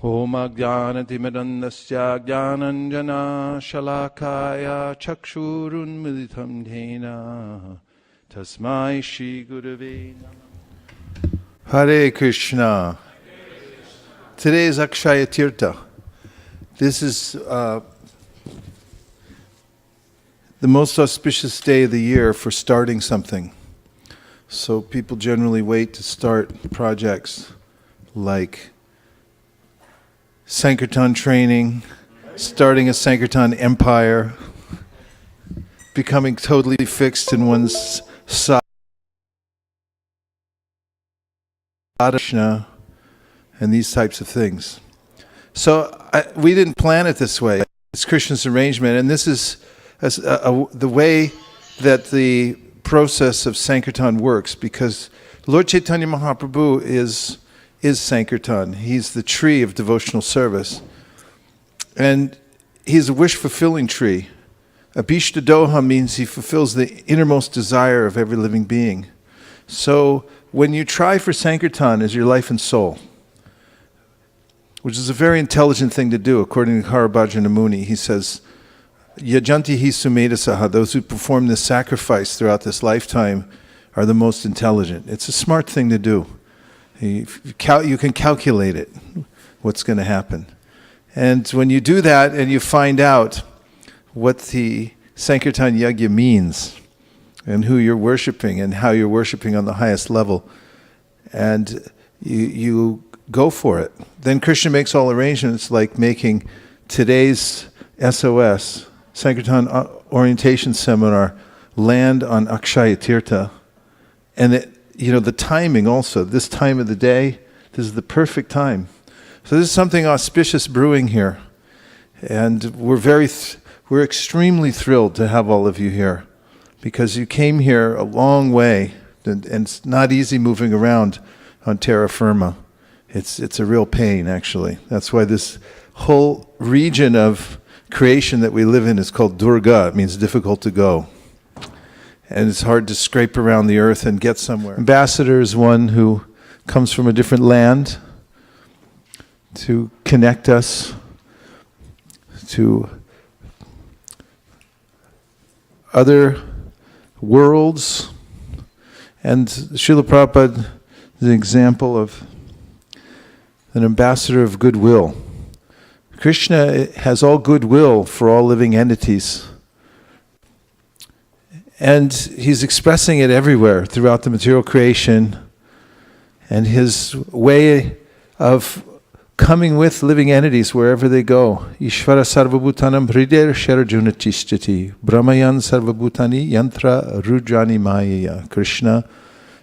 Om Ajnanatimirandasya Jnananjana Shalakaya Chakshurunmilitam Dhena Tasmai Shri Gurave Namah. Hare Krishna. Today is Akshaya Tirtha. This is the most auspicious day of the year for starting something. So people generally wait to start projects like Sankirtan training, starting a Sankirtan empire, becoming totally fixed in one's sadhana, and these types of things. So we didn't plan it this way. It's Krishna's arrangement, and this is the way that the process of Sankirtan works, because Lord Chaitanya Mahaprabhu is Sankirtan. He's the tree of devotional service. And he's a wish-fulfilling tree. Abhishtadoha means he fulfills the innermost desire of every living being. So when you try for Sankirtan as your life and soul, which is a very intelligent thing to do, according to Harabhajana Muni, he says, Yajanti hi sumedhasaha, those who perform this sacrifice throughout this lifetime are the most intelligent. It's a smart thing to do. You can calculate it, what's going to happen. And when you do that and you find out what the Sankirtan Yajna means and who you're worshiping and how you're worshiping on the highest level, and you go for it, then Krishna makes all arrangements, like making today's SOS, Sankirtan Orientation Seminar, land on Akshaya Tirtha. And the timing also, this time of the day, this is the perfect time. So this is something auspicious brewing here. And we're extremely thrilled to have all of you here, because you came here a long way, and it's not easy moving around on terra firma. It's a real pain, actually. That's why this whole region of creation that we live in is called Durga. It means difficult to go. And it's hard to scrape around the earth and get somewhere. Ambassador is one who comes from a different land to connect us to other worlds. And Srila Prabhupada is an example of an ambassador of goodwill. Krishna has all goodwill for all living entities. And he's expressing it everywhere throughout the material creation. And his way of coming with living entities wherever they go. Ishvara sarvabhutanam hrider sharajuna chishtati. Brahmayan sarvabhutani yantra rujani mayaya. Krishna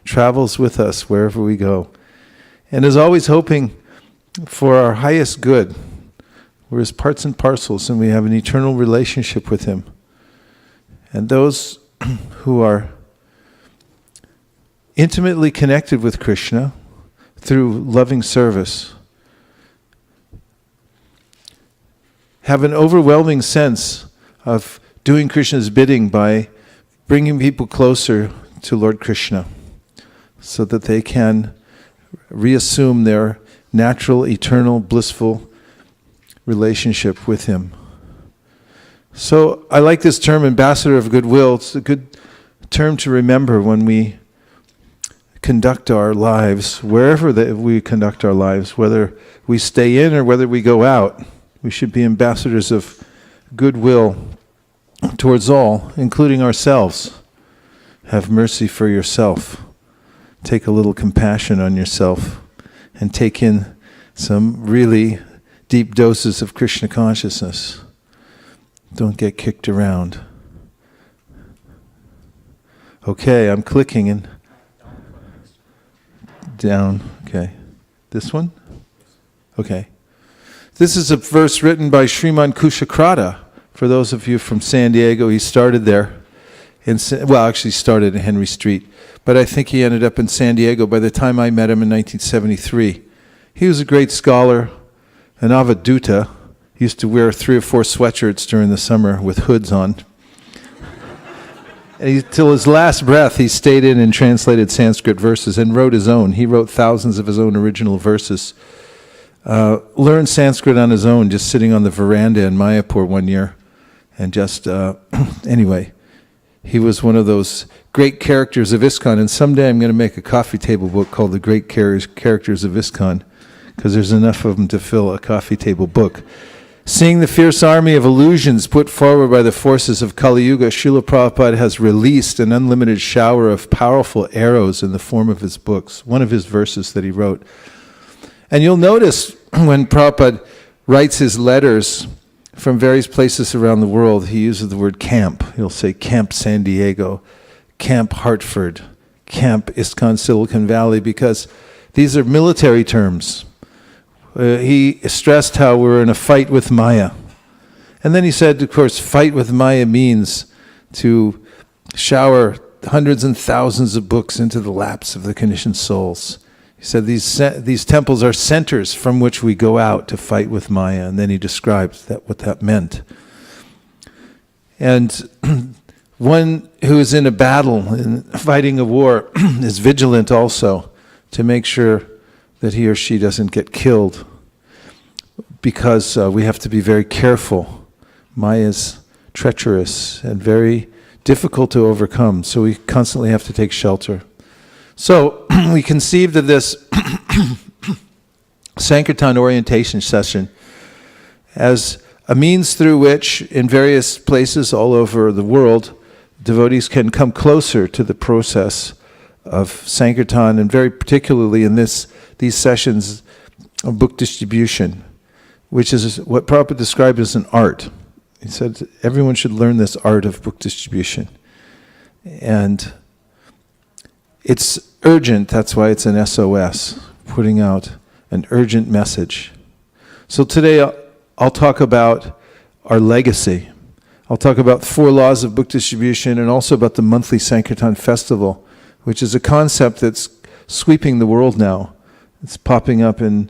travels with us wherever we go. And is always hoping for our highest good. We're his parts and parcels, and we have an eternal relationship with him. And those who are intimately connected with Krishna through loving service have an overwhelming sense of doing Krishna's bidding by bringing people closer to Lord Krishna, so that they can reassume their natural, eternal, blissful relationship with him. So I like this term, ambassador of goodwill. It's a good term to remember when we conduct our lives, wherever we conduct our lives, whether we stay in or whether we go out. We should be ambassadors of goodwill towards all, including ourselves. Have mercy for yourself. Take a little compassion on yourself and take in some really deep doses of Krishna consciousness. Don't get kicked around. Okay, I'm clicking and down. Okay. This one? Okay. This is a verse written by Sriman Kushakrata. For those of you from San Diego, he started there. Actually started in Henry Street. But I think he ended up in San Diego by the time I met him in 1973. He was a great scholar, an avadhuta. He used to wear 3 or 4 sweatshirts during the summer with hoods on. And till his last breath, he stayed in and translated Sanskrit verses and wrote his own. He wrote thousands of his own original verses. learned Sanskrit on his own, just sitting on the veranda in Mayapur one year. And just, anyway, he was one of those great characters of ISKCON. And someday I'm going to make a coffee table book called The Great Characters of ISKCON, because there's enough of them to fill a coffee table book. Seeing the fierce army of illusions put forward by the forces of Kali Yuga, Srila Prabhupada has released an unlimited shower of powerful arrows in the form of his books, one of his verses that he wrote. And you'll notice when Prabhupada writes his letters from various places around the world, he uses the word camp. He'll say Camp San Diego, Camp Hartford, Camp ISKCON Silicon Valley, because these are military terms. He stressed how we're in a fight with Maya. And then he said, of course, fight with Maya means to shower hundreds and thousands of books into the laps of the conditioned souls. He said these temples are centers from which we go out to fight with Maya. And then he described what that meant. And one who is in a battle, in fighting a war, is vigilant also to make sure that he or she doesn't get killed, because we have to be very careful. Maya is treacherous and very difficult to overcome, so we constantly have to take shelter. So we conceived of this Sankirtan orientation session as a means through which, in various places all over the world, devotees can come closer to the process of Sankirtan, and very particularly in these sessions of book distribution, which is what Prabhupada described as an art. He said everyone should learn this art of book distribution. And it's urgent, that's why it's an SOS, putting out an urgent message. So today I'll talk about our legacy. I'll talk about 4 laws of book distribution, and also about the monthly Sankirtan festival, which is a concept that's sweeping the world now. It's popping up in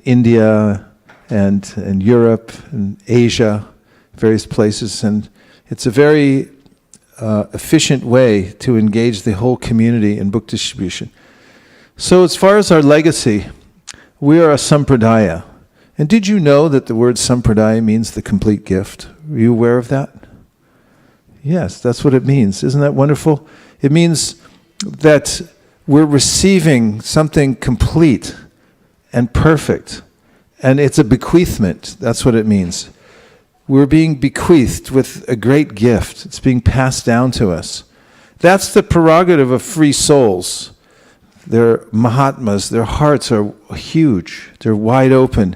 India and Europe and Asia, various places, and it's a very efficient way to engage the whole community in book distribution. So as far as our legacy, we are a sampradaya. And did you know that the word sampradaya means the complete gift? Were you aware of that? Yes, that's what it means. Isn't that wonderful? It means that we're receiving something complete and perfect. And it's a bequeathment. That's what it means. We're being bequeathed with a great gift. It's being passed down to us. That's the prerogative of free souls. They're Mahatmas. Their hearts are huge. They're wide open.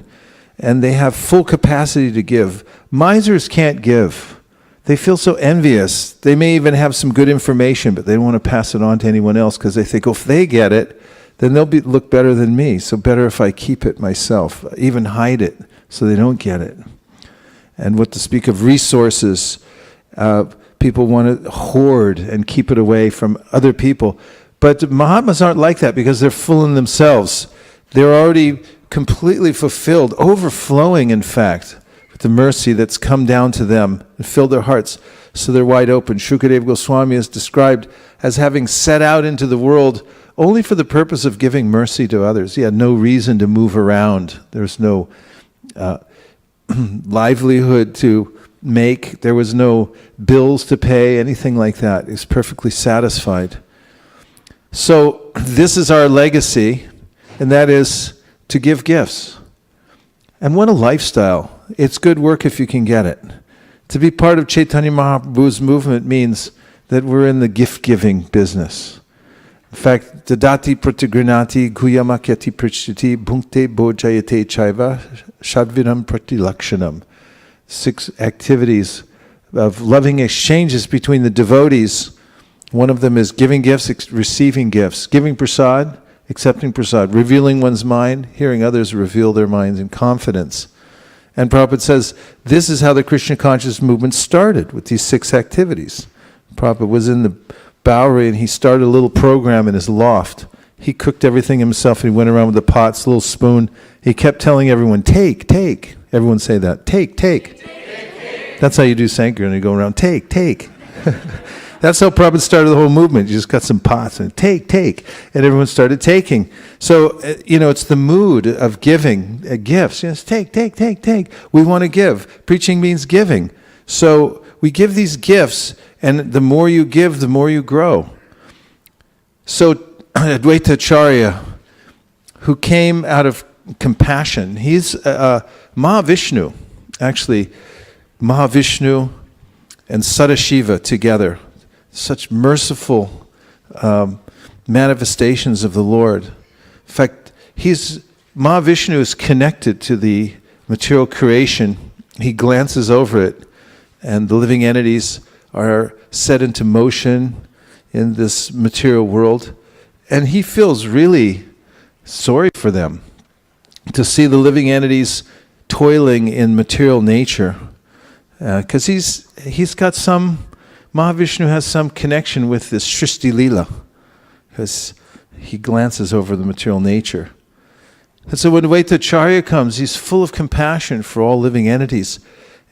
And they have full capacity to give. Misers can't give. They feel so envious. They may even have some good information, but they don't want to pass it on to anyone else because they think, if they get it, then they'll look better than me. So better if I keep it myself, even hide it so they don't get it. And what to speak of resources, people want to hoard and keep it away from other people. But Mahatmas aren't like that because they're full in themselves. They're already completely fulfilled, overflowing in fact, with the mercy that's come down to them and filled their hearts. So they're wide open. Shukadeva Goswami is described as having set out into the world only for the purpose of giving mercy to others. He had no reason to move around. There's no livelihood to make. There was no bills to pay, anything like that. He's perfectly satisfied. So this is our legacy, and that is to give gifts. And what a lifestyle. It's good work if you can get it. To be part of Chaitanya Mahaprabhu's movement means that we're in the gift-giving business. In fact, dadati pratigrinati guyamakyati prichyati bhunkte bhojayate chaiva shadvinam pratilakshanam. 6 activities of loving exchanges between the devotees. One of them is giving gifts, receiving gifts, giving prasad, accepting prasad, revealing one's mind, hearing others reveal their minds in confidence. And Prabhupada says, this is how the Krishna conscious movement started, with these 6 activities. Prabhupada was in the Bowery and he started a little program in his loft. He cooked everything himself and he went around with the pots, little spoon. He kept telling everyone, take, take. Everyone say that, take, take. Take, take. That's how you do Sankirtan, you go around, take, take. That's how Prabhupada started the whole movement. You just got some pots and take, and everyone started taking. So, it's the mood of giving gifts. Yes, take. We want to give. Preaching means giving. So we give these gifts, and the more you give, the more you grow. So Advaita Acharya, who came out of compassion, he's Mahavishnu. Actually, Mahavishnu and Sadashiva together. Such merciful manifestations of the Lord. In fact, Mahavishnu is connected to the material creation. He glances over it, and the living entities are set into motion in this material world. And he feels really sorry for them to see the living entities toiling in material nature. Because Mahavishnu has some connection with this Srishti Leela, because he glances over the material nature. And so when Advaita Acharya comes, he's full of compassion for all living entities,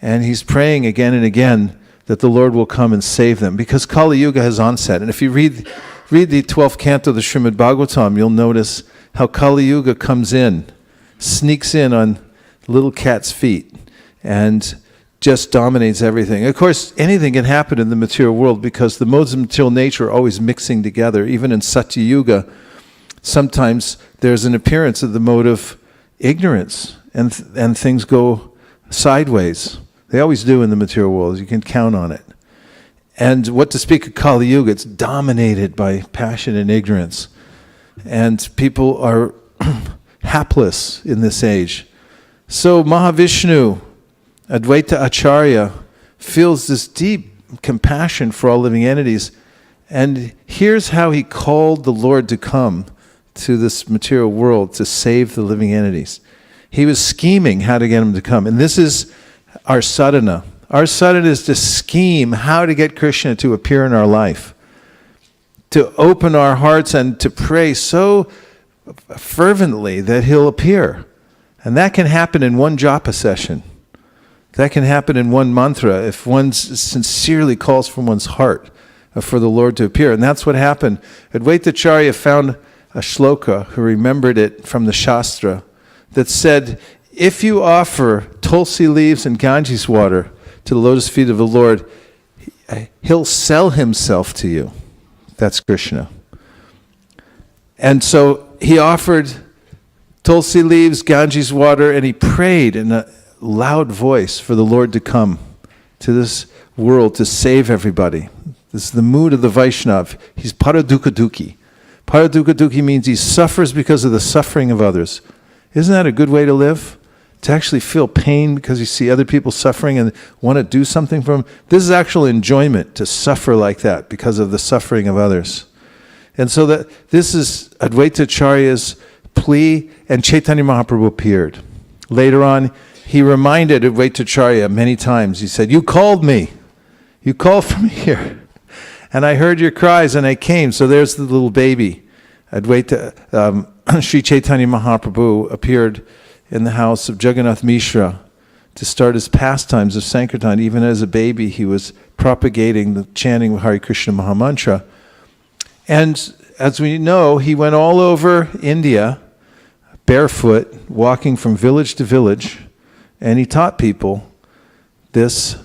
and he's praying again and again that the Lord will come and save them, because Kali Yuga has onset. And if you read the 12th canto of the Srimad Bhagavatam, you'll notice how Kali Yuga comes in, sneaks in on little cat's feet, and just dominates everything. Of course, anything can happen in the material world because the modes of material nature are always mixing together. Even in Satya Yuga, sometimes there's an appearance of the mode of ignorance, and things go sideways. They always do in the material world. You can count on it. And what to speak of Kali Yuga, it's dominated by passion and ignorance. And people are hapless in this age. So Mahavishnu, Advaita Acharya, feels this deep compassion for all living entities. And here's how he called the Lord to come to this material world to save the living entities. He was scheming how to get him to come. And this is our sadhana. Our sadhana is to scheme how to get Krishna to appear in our life, to open our hearts and to pray so fervently that he'll appear. And that can happen in one japa session. That can happen in one mantra if one sincerely calls from one's heart for the Lord to appear. And that's what happened. Advaita Acharya found a shloka, who remembered it from the Shastra, that said, if you offer tulsi leaves and Ganges water to the lotus feet of the Lord, he'll sell himself to you. That's Krishna. And so he offered tulsi leaves, Ganges water, and he prayed in a loud voice for the Lord to come to this world to save everybody. This is the mood of the Vaishnav. He's paradukha-dukhi. Paradukha-dukhi means he suffers because of the suffering of others. Isn't that a good way to live? To actually feel pain because you see other people suffering and want to do something for them. This is actual enjoyment, to suffer like that because of the suffering of others. And so this is Advaita Acharya's plea, and Chaitanya Mahaprabhu appeared. Later on, he reminded Advaita Acharya many times. He said, you called me. You called for me here. And I heard your cries and I came. So there's the little baby. Sri Chaitanya Mahaprabhu appeared in the house of Jagannath Mishra to start his pastimes of Sankirtan. Even as a baby, he was propagating the chanting of Hare Krishna Mahamantra. And as we know, he went all over India, barefoot, walking from village to village, and he taught people this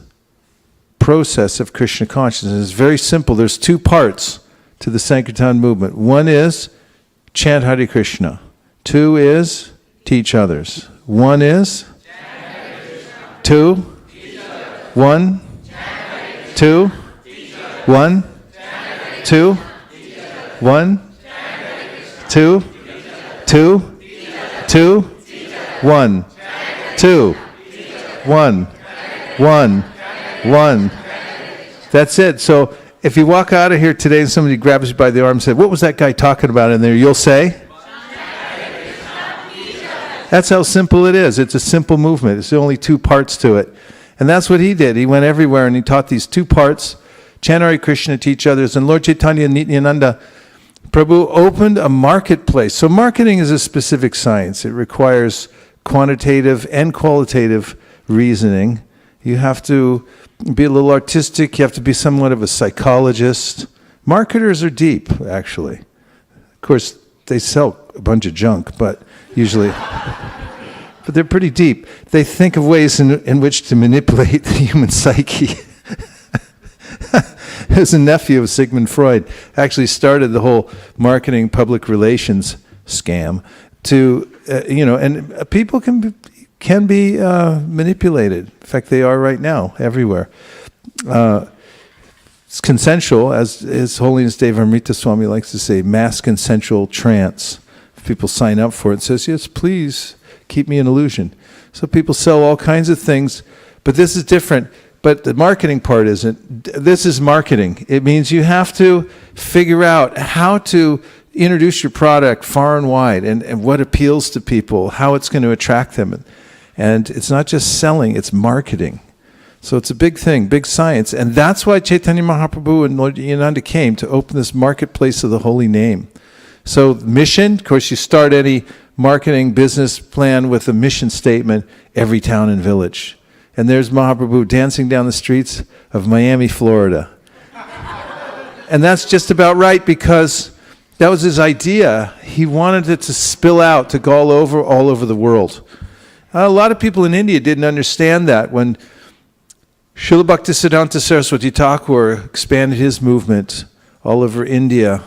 process of Krishna consciousness. It's very simple. There's two parts to the Sankirtan movement. One is chant Hare Krishna. Two is teach others. One is two. One. Two. One. Two. One. Two. Two. Two. One. Two. One. One. One. That's it. So if you walk out of here today and somebody grabs you by the arm and says, what was that guy talking about in there? You'll say? That's how simple it is. It's a simple movement. It's only two parts to it. And that's what he did. He went everywhere and he taught these two parts. Chant Hare Krishna, teach others. And Lord Chaitanya Nityananda Prabhu opened a marketplace. So marketing is a specific science. It requires quantitative and qualitative reasoning. You have to be a little artistic. You have to be somewhat of a psychologist. Marketers are deep, actually. Of course, they sell a bunch of junk, but usually... but they're pretty deep. They think of ways in which to manipulate the human psyche. There's a nephew of Sigmund Freud, actually started the whole marketing public relations scam to, and people can be manipulated. In fact, they are right now, everywhere. It's consensual, as His Holiness Deva Amrita Swami likes to say, mass consensual trance. If people sign up for it, it says, yes, please keep me in illusion. So people sell all kinds of things, but this is different. But the marketing part isn't. This is marketing. It means you have to figure out how to introduce your product far and wide and what appeals to people, how it's going to attract them. And it's not just selling, it's marketing. So it's a big thing, big science. And that's why Chaitanya Mahaprabhu and Lord Nityananda came to open this marketplace of the holy name. So mission, of course, you start any marketing business plan with a mission statement, every town and village. And there's Mahaprabhu dancing down the streets of Miami, Florida. And that's just about right, because that was his idea. He wanted it to spill out, to go all over the world. A lot of people in India didn't understand that. When Srila Bhaktisiddhanta Saraswati Thakur expanded his movement all over India,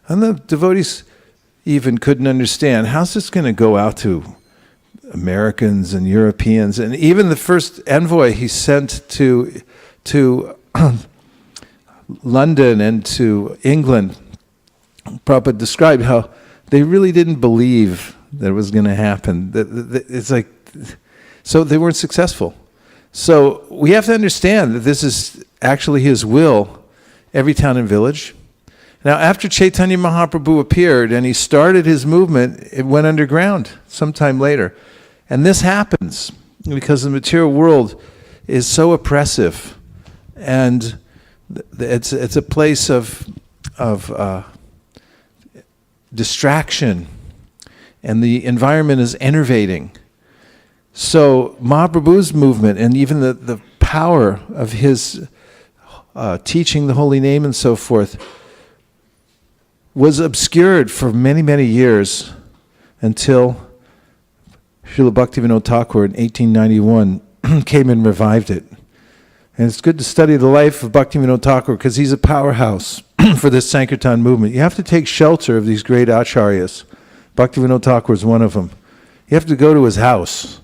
and the devotees even couldn't understand, how's this going to go out to Americans and Europeans? And even the first envoy he sent to London and to England, Prabhupada described how they really didn't believe that it was going to happen. It's like, so they weren't successful. So we have to understand that this is actually his will, every town and village. Now, after Chaitanya Mahaprabhu appeared and he started his movement, it went underground sometime later. And this happens because the material world is so oppressive, and it's a place of distraction, and the environment is enervating. So Mahaprabhu's movement and even the power of his teaching the holy name and so forth was obscured for many, many years until Srila Bhaktivinoda Thakur in 1891 came and revived it. And it's good to study the life of Bhaktivinoda Thakur because he's a powerhouse for this Sankirtan movement. You have to take shelter of these great acharyas. Bhaktivinoda Thakur is one of them. You have to go to his house.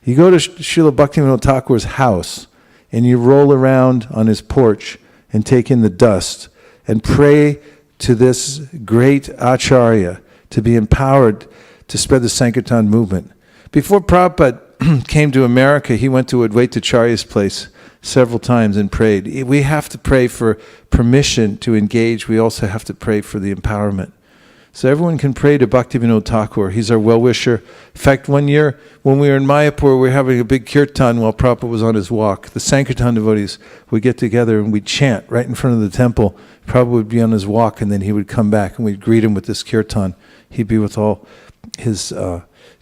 You go to Srila Bhaktivinoda Thakur's house and you roll around on his porch and take in the dust and pray to this great acharya to be empowered to spread the Sankirtan movement. Before Prabhupada came to America, he went to Advaitacharya's place several times and prayed. We have to pray for permission to engage. We also have to pray for the empowerment. So everyone can pray to Bhaktivinoda Thakur. He's our well-wisher. In fact, one year when we were in Mayapur, we were having a big kirtan while Prabhupada was on his walk. The Sankirtan devotees would get together and we'd chant right in front of the temple. Prabhupada would be on his walk and then he would come back and we'd greet him with this kirtan. He'd be with all his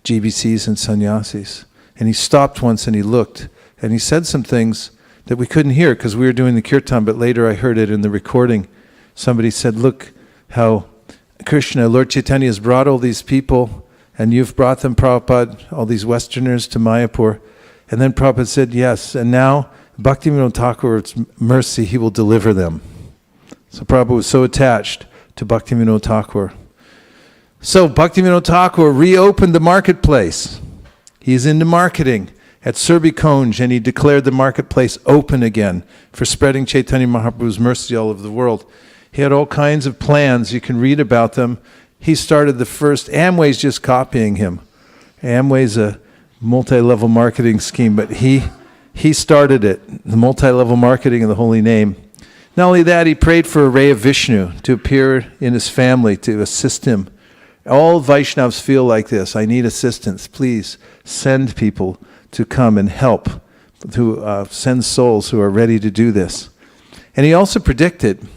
GBCs and sannyasis. And he stopped once and he looked and he said some things that we couldn't hear because we were doing the kirtan, but later I heard it in the recording. Somebody said, look how Krishna, Lord Chaitanya has brought all these people and you've brought them, Prabhupada, all these Westerners to Mayapur. And then Prabhupada said, yes, and now Bhaktivinoda Thakur's mercy, he will deliver them. So Prabhupada was so attached to Bhaktivinoda Thakur. So Bhaktivinoda Thakur reopened the marketplace. He's into marketing at Surbikonj, and he declared the marketplace open again for spreading Chaitanya Mahaprabhu's mercy all over the world. He had all kinds of plans. You can read about them. He started the first. Amway's just copying him. Amway's a multi-level marketing scheme, but he started it, the multi-level marketing of the holy name. Not only that, he prayed for a ray of Vishnu to appear in his family to assist him. All Vaishnavas feel like this. I need assistance. Please send people to come and help, to send souls who are ready to do this. And he also predicted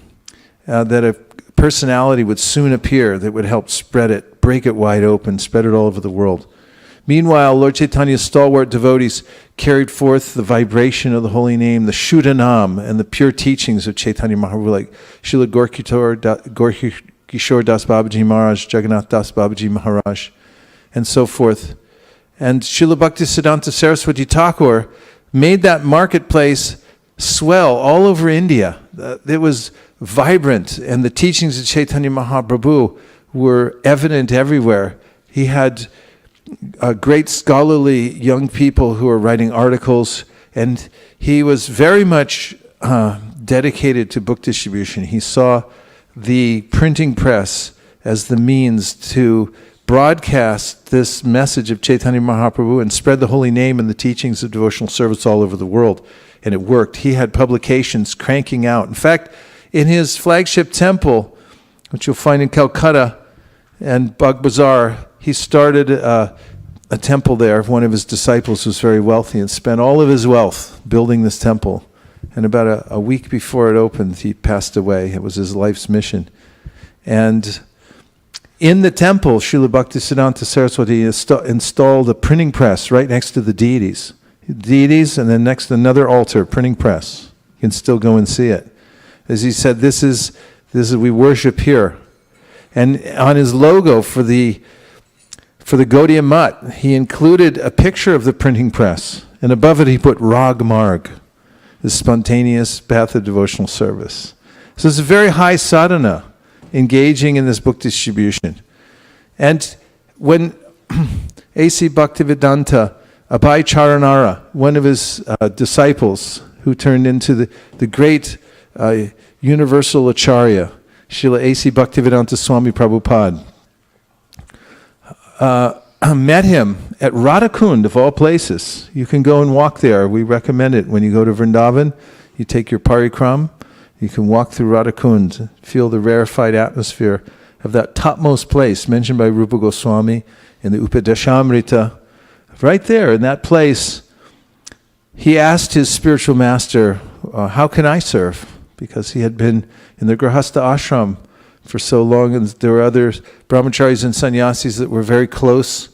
that a personality would soon appear that would help spread it, break it wide open, spread it all over the world. Meanwhile, Lord Chaitanya's stalwart devotees carried forth the vibration of the holy name, the Shuddhanam, and the pure teachings of Chaitanya Mahaprabhu, like Srila Gorkishore Das Babaji Maharaj, Jagannath Das Babaji Maharaj, and so forth. And Srila Bhaktisiddhanta Saraswati Thakur made that marketplace swell all over India. It was vibrant, and the teachings of Chaitanya Mahaprabhu were evident everywhere. He had great scholarly young people who were writing articles, and he was very much dedicated to book distribution. He saw the printing press as the means to broadcast this message of Chaitanya Mahaprabhu and spread the holy name and the teachings of devotional service all over the world. And it worked. He had publications cranking out. In fact, in his flagship temple, which you'll find in Calcutta and Bagh Bazar, he started a temple there. One of his disciples was very wealthy and spent all of his wealth building this temple. And about a week before it opened, he passed away. It was his life's mission. And in the temple, Srila Bhaktisiddhanta Saraswati installed a printing press right next to the deities. Deities, and then next to another altar, printing press. You can still go and see it. As he said, this is we worship here. And on his logo for the Gaudiya Mutt, he included a picture of the printing press, and above it he put Rag Marg, the spontaneous path of devotional service. So it's a very high sadhana, engaging in this book distribution. And when A.C. Bhaktivedanta Abhay Charanara, one of his disciples who turned into the great universal acharya, Srila A.C. Bhaktivedanta Swami Prabhupada, met him at Radhakund, of all places. You can go and walk there. We recommend it. When you go to Vrindavan, you take your parikram, you can walk through Radhakund, feel the rarefied atmosphere of that topmost place mentioned by Rupa Goswami in the Upadeshamrita. Right there in that place, he asked his spiritual master, how can I serve? Because he had been in the Grahastha ashram for so long, and there were other brahmacharis and sannyasis that were very close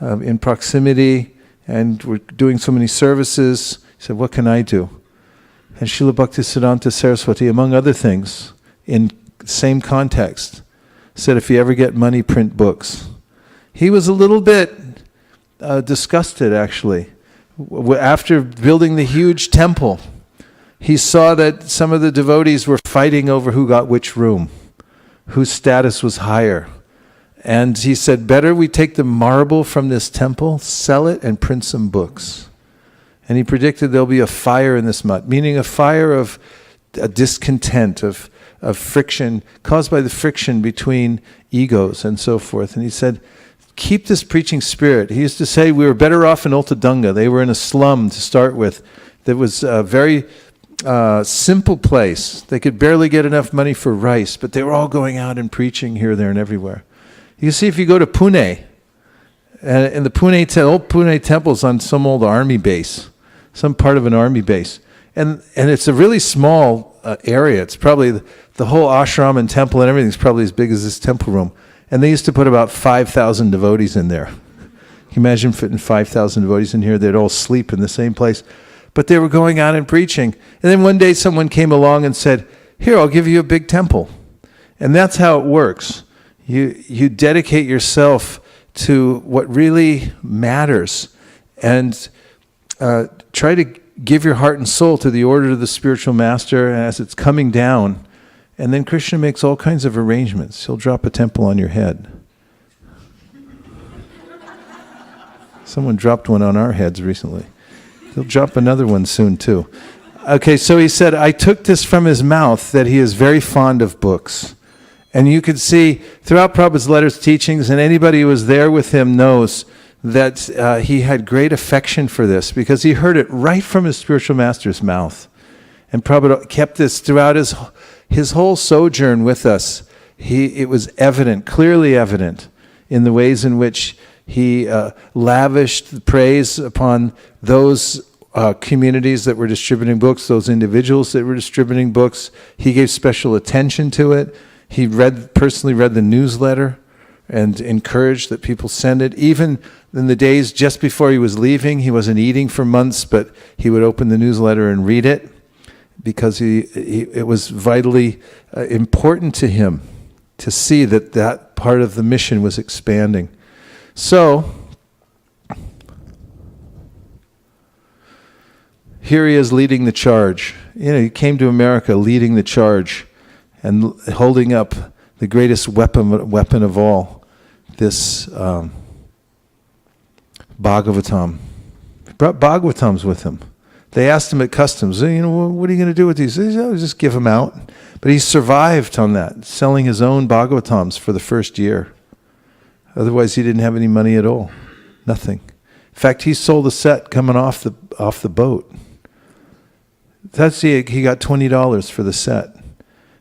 in proximity and were doing so many services. He said, what can I do? And Srila Bhaktisiddhanta Saraswati, among other things, in the same context, said, if you ever get money, print books. He was a little bit disgusted, actually. After building the huge temple, he saw that some of the devotees were fighting over who got which room, whose status was higher. And he said, better we take the marble from this temple, sell it, and print some books. And he predicted there'll be a fire in this mutt, meaning a fire of a discontent, of friction, caused by the friction between egos and so forth. And he said, keep this preaching spirit. He used to say we were better off in Ultadunga. They were in a slum to start with. That was a very simple place. They could barely get enough money for rice, but they were all going out and preaching here, there, and everywhere. You can see if you go to Pune, and the old Pune temple's on some old army base, some part of an army base. And it's a really small area. It's probably the whole ashram and temple and everything's probably as big as this temple room. And they used to put about 5,000 devotees in there. Can you imagine fitting 5,000 devotees in here? They'd all sleep in the same place. But they were going out and preaching. And then one day someone came along and said, here, I'll give you a big temple. And that's how it works. You dedicate yourself to what really matters and try to give your heart and soul to the order of the spiritual master as it's coming down. And then Krishna makes all kinds of arrangements. He'll drop a temple on your head. Someone dropped one on our heads recently. He'll drop another one soon too. Okay, so he said, I took this from his mouth that he is very fond of books. And you could see throughout Prabhupada's letters, teachings, and anybody who was there with him knows that he had great affection for this because he heard it right from his spiritual master's mouth. And Prabhupada kept this throughout his whole sojourn with us. It was evident, clearly evident, in the ways in which he lavished praise upon those communities that were distributing books, those individuals that were distributing books. He gave special attention to it. He personally read the newsletter and encouraged that people send it. Even in the days just before he was leaving, he wasn't eating for months, but he would open the newsletter and read it because it was vitally important to him to see that part of the mission was expanding. So, here he is leading the charge. He came to America leading the charge and holding up the greatest weapon of all, this Bhagavatam. He brought Bhagavatams with him. They asked him at customs, what are you going to do with these? He said, just give them out. But he survived on that, selling his own Bhagavatams for the first year. Otherwise, he didn't have any money at all. Nothing. In fact, he sold a set coming off the boat. He got $20 for the set.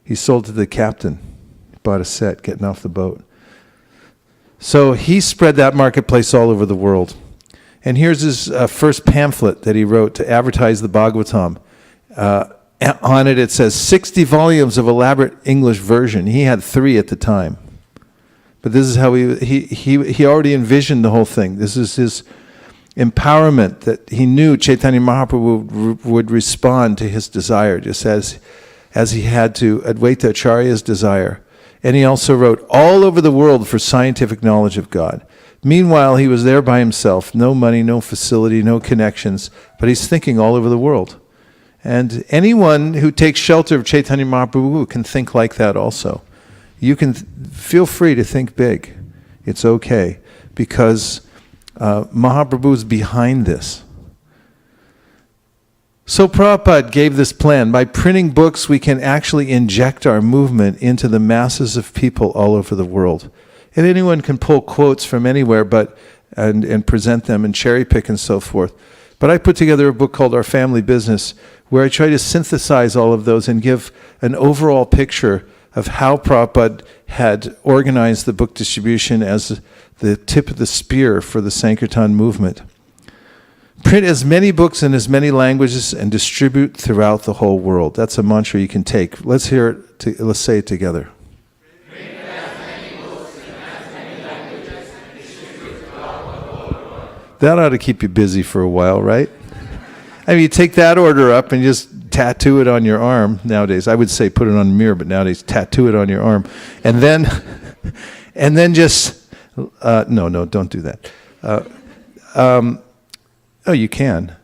He sold to the captain. Bought a set getting off the boat. So he spread that marketplace all over the world. And here's his first pamphlet that he wrote to advertise the Bhagavatam. On it says 60 volumes of elaborate English version. He had 3 at the time. But this is how he already envisioned the whole thing. This is his empowerment, that he knew Chaitanya Mahaprabhu would respond to his desire, just as he had to Advaita Acharya's desire. And he also wrote all over the world for scientific knowledge of God. Meanwhile, he was there by himself, no money, no facility, no connections, but he's thinking all over the world. And anyone who takes shelter of Chaitanya Mahaprabhu can think like that also. You can feel free to think big. It's okay, because Mahaprabhu is behind this. So Prabhupada gave this plan. By printing books, we can actually inject our movement into the masses of people all over the world. And anyone can pull quotes from anywhere and present them and cherry pick and so forth. But I put together a book called Our Family Business, where I try to synthesize all of those and give an overall picture of how Prabhupada had organized the book distribution as the tip of the spear for the Sankirtan movement. Print as many books in as many languages and distribute throughout the whole world. That's a mantra you can take. Let's hear it. Let's say it together. Print as many books in as many languages and distribute throughout the whole world. That ought to keep you busy for a while, right? I mean, you take that order up and just tattoo it on your arm nowadays. I would say put it on the mirror, but nowadays tattoo it on your arm. And then just, no, don't do that. Oh, you can.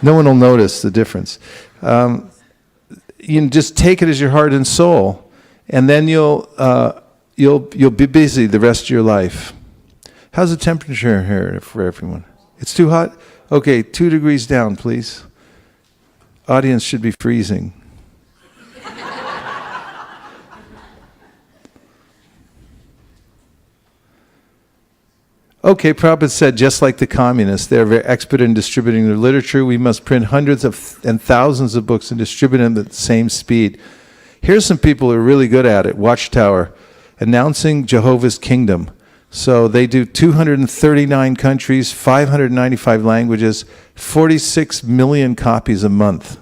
No one will notice the difference. You can just take it as your heart and soul, and then you'll be busy the rest of your life. How's the temperature here for everyone? It's too hot? Okay, 2 degrees down, please. Audience should be freezing. Okay, Prabhupada said, just like the communists, they're very expert in distributing their literature. We must print hundreds and thousands of books and distribute them at the same speed. Here's some people who are really good at it. Watchtower, announcing Jehovah's Kingdom. So they do 239 countries, 595 languages, 46 million copies a month.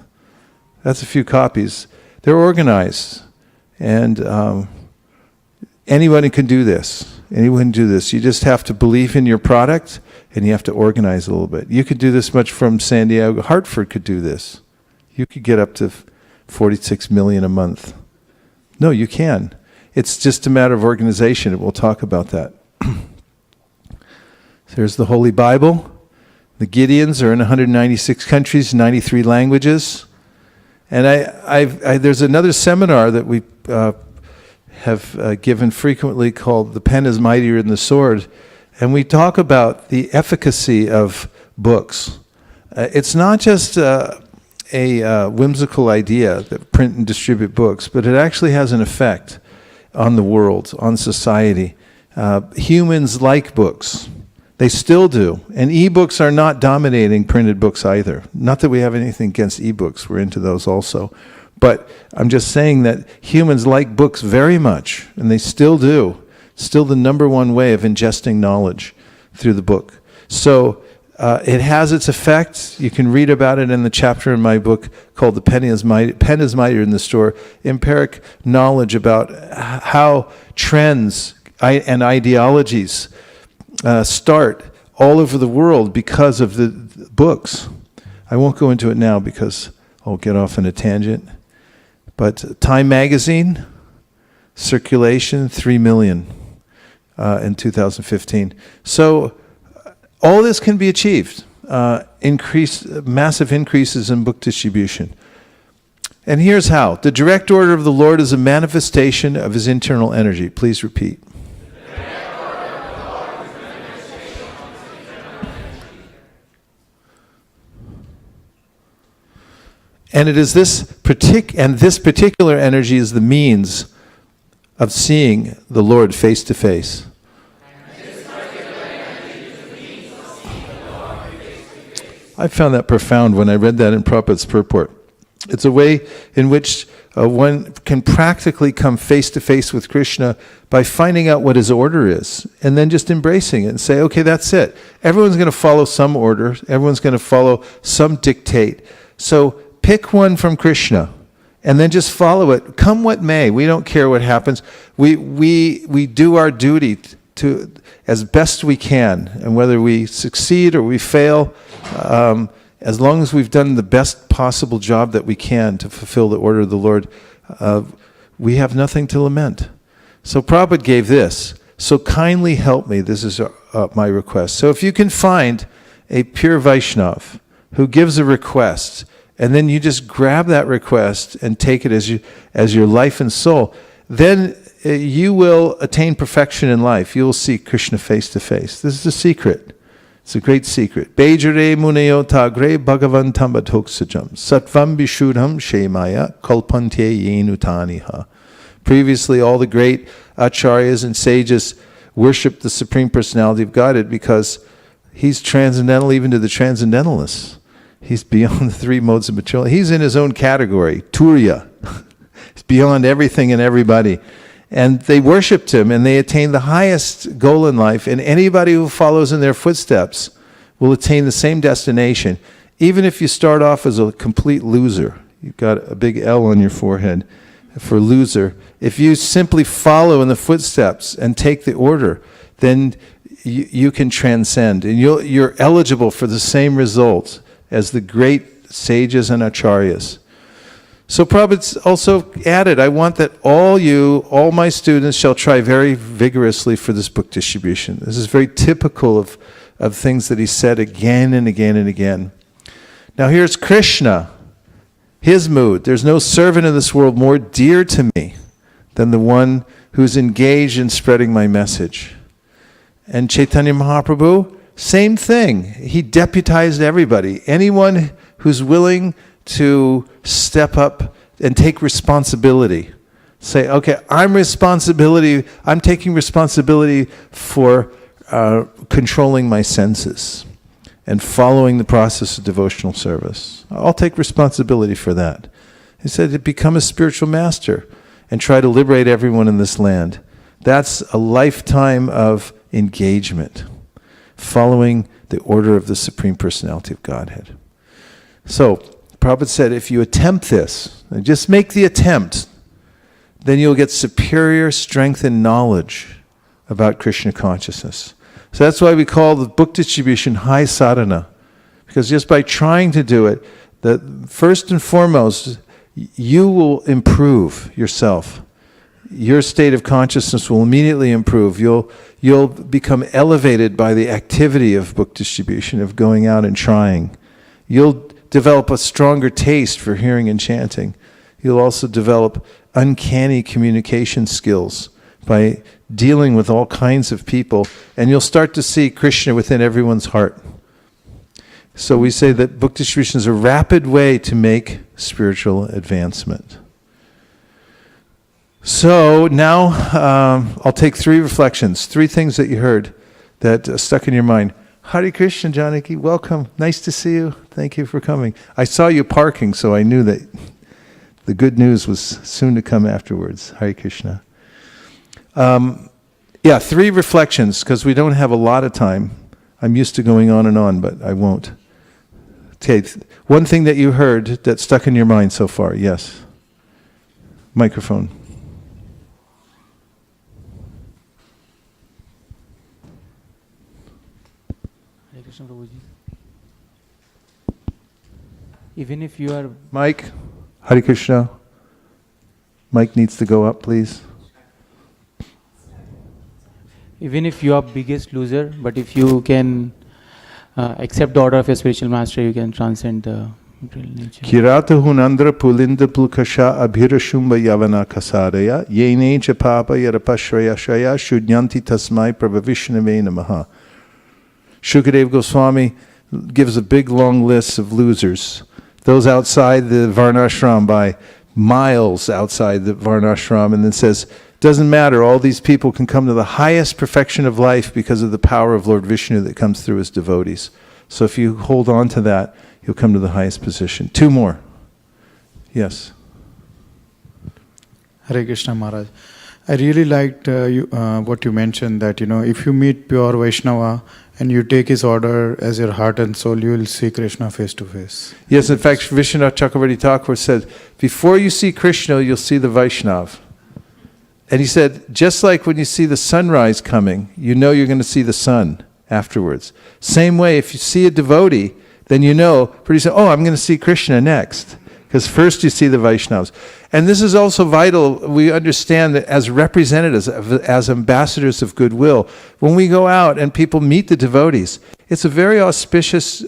That's a few copies. They're organized. And anyone can do this. Anyone can do this. You just have to believe in your product, and you have to organize a little bit. You could do this much from San Diego. Hartford could do this. You could get up to 46 million a month. No, you can. It's just a matter of organization, and we'll talk about that. There's the Holy Bible. The Gideons are in 196 countries, 93 languages. And there's another seminar that we have given frequently called The Pen is Mightier Than the Sword. And we talk about the efficacy of books. It's not just a whimsical idea that print and distribute books, but it actually has an effect on the world, on society. Humans like books. They still do. And ebooks are not dominating printed books either. Not that we have anything against ebooks. We're into those also. But I'm just saying that humans like books very much, and they still do. Still the number one way of ingesting knowledge through the book. So it has its effect. You can read about it in the chapter in my book called The Pen is Mightier Than the Sword. Empiric knowledge about how trends and ideologies start all over the world because of the books. I won't go into it now because I'll get off on a tangent. But Time Magazine, circulation, 3 million in 2015. So all this can be achieved. Massive increases in book distribution. And here's how. The direct order of the Lord is a manifestation of his internal energy. Please repeat. And it is this particular energy is the means of seeing the Lord face to face. I found that profound when I read that in Prabhupada's purport. It's a way in which one can practically come face to face with Krishna by finding out what his order is and then just embracing it and say, okay, that's it. Everyone's going to follow some order. Everyone's going to follow some dictate. So pick one from Krishna and then just follow it. Come what may. We don't care what happens. We do our duty to as best we can, and whether we succeed or we fail, as long as we've done the best possible job that we can to fulfill the order of the Lord, we have nothing to lament. So Prabhupada gave this. So kindly help me. This is my request. So if you can find a pure Vaishnav who gives a request, and then you just grab that request and take it as your life and soul, then you will attain perfection in life. You will see Krishna face to face. This is a secret. It's a great secret. Bejare muneyo tagre bhagavan tambadoksajam satvam bishudham shemaya kalpante yenutaniha. Previously, all the great acharyas and sages worshipped the Supreme Personality of Godhead because he's transcendental even to the transcendentalists. He's beyond the three modes of material. He's in his own category, Turiya. He's beyond everything and everybody. And they worshipped him, and they attained the highest goal in life. And anybody who follows in their footsteps will attain the same destination, even if you start off as a complete loser. You've got a big L on your forehead for loser. If you simply follow in the footsteps and take the order, then you can transcend. And you're eligible for the same results as the great sages and acharyas. So Prabhupada also added, I want that all my students shall try very vigorously for this book distribution. This is very typical of things that he said again and again and again. Now here's Krishna, his mood. There's no servant in this world more dear to me than the one who's engaged in spreading my message. And Chaitanya Mahaprabhu, same thing. He deputized everybody. Anyone who's willing to step up and take responsibility. Say, okay, I'm taking responsibility for controlling my senses and following the process of devotional service. I'll take responsibility for that. He said to become a spiritual master and try to liberate everyone in this land. That's a lifetime of engagement, following the order of the Supreme Personality of Godhead. So, Prabhupada said, if you attempt this, and just make the attempt, then you'll get superior strength and knowledge about Krishna consciousness. So that's why we call the book distribution high sadhana. Because just by trying to do it, first and foremost, you will improve yourself. Your state of consciousness will immediately improve. You'll become elevated by the activity of book distribution, of going out and trying. You'll develop a stronger taste for hearing and chanting. You'll also develop uncanny communication skills by dealing with all kinds of people, and you'll start to see Krishna within everyone's heart. So we say that book distribution is a rapid way to make spiritual advancement. So now I'll take 3 reflections, 3 things that you heard that stuck in your mind. Hare Krishna, Janaki, welcome. Nice to see you. Thank you for coming. I saw you parking, so I knew that the good news was soon to come afterwards. Hare Krishna. 3 reflections, because we don't have a lot of time. I'm used to going on and on, but I won't. Okay, one thing that you heard that stuck in your mind so far, yes. Microphone. Even if you are Mike, Hare Krishna. Mike needs to go up, please. even if you are biggest loser, but if you can accept the order of a spiritual master, you can transcend the material nature. Kirata hunandra pulinda pulkasha abhirashumba yavana kasaraya yene papa yarapashraya shaya shudyanti tasmai prabhavishnave namaha. Shukadev Goswami gives a big long list of losers. Those outside the Varnashram, by miles outside the Varnashram, and then says, doesn't matter, all these people can come to the highest perfection of life because of the power of Lord Vishnu that comes through his devotees. So if you hold on to that, you'll come to the highest position. Two more. Yes. Hare Krishna Maharaj. I really liked what you mentioned, that if you meet pure Vaishnava and you take his order as your heart and soul, you will see Krishna face to face. Yes, in fact, Vishwanath Chakravarti Thakur said, before you see Krishna, you'll see the Vaishnav. And he said, just like when you see the sunrise coming, you know you're going to see the sun afterwards. Same way, if you see a devotee, then you know pretty soon, oh, I'm going to see Krishna next. Because first you see the Vaishnavas. And this is also vital. We understand that as representatives, as ambassadors of goodwill, when we go out and people meet the devotees, it's a very auspicious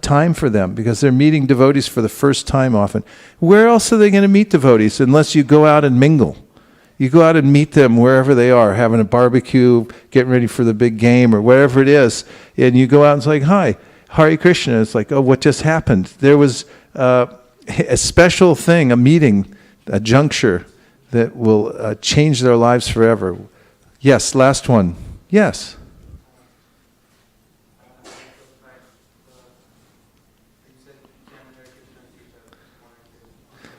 time for them because they're meeting devotees for the first time often. Where else are they going to meet devotees unless you go out and mingle? You go out and meet them wherever they are, having a barbecue, getting ready for the big game or whatever it is. And you go out and it's like, hi, Hare Krishna. It's like, oh, what just happened? There was a special thing, a meeting, a juncture that will change their lives forever. Yes, last one. Yes.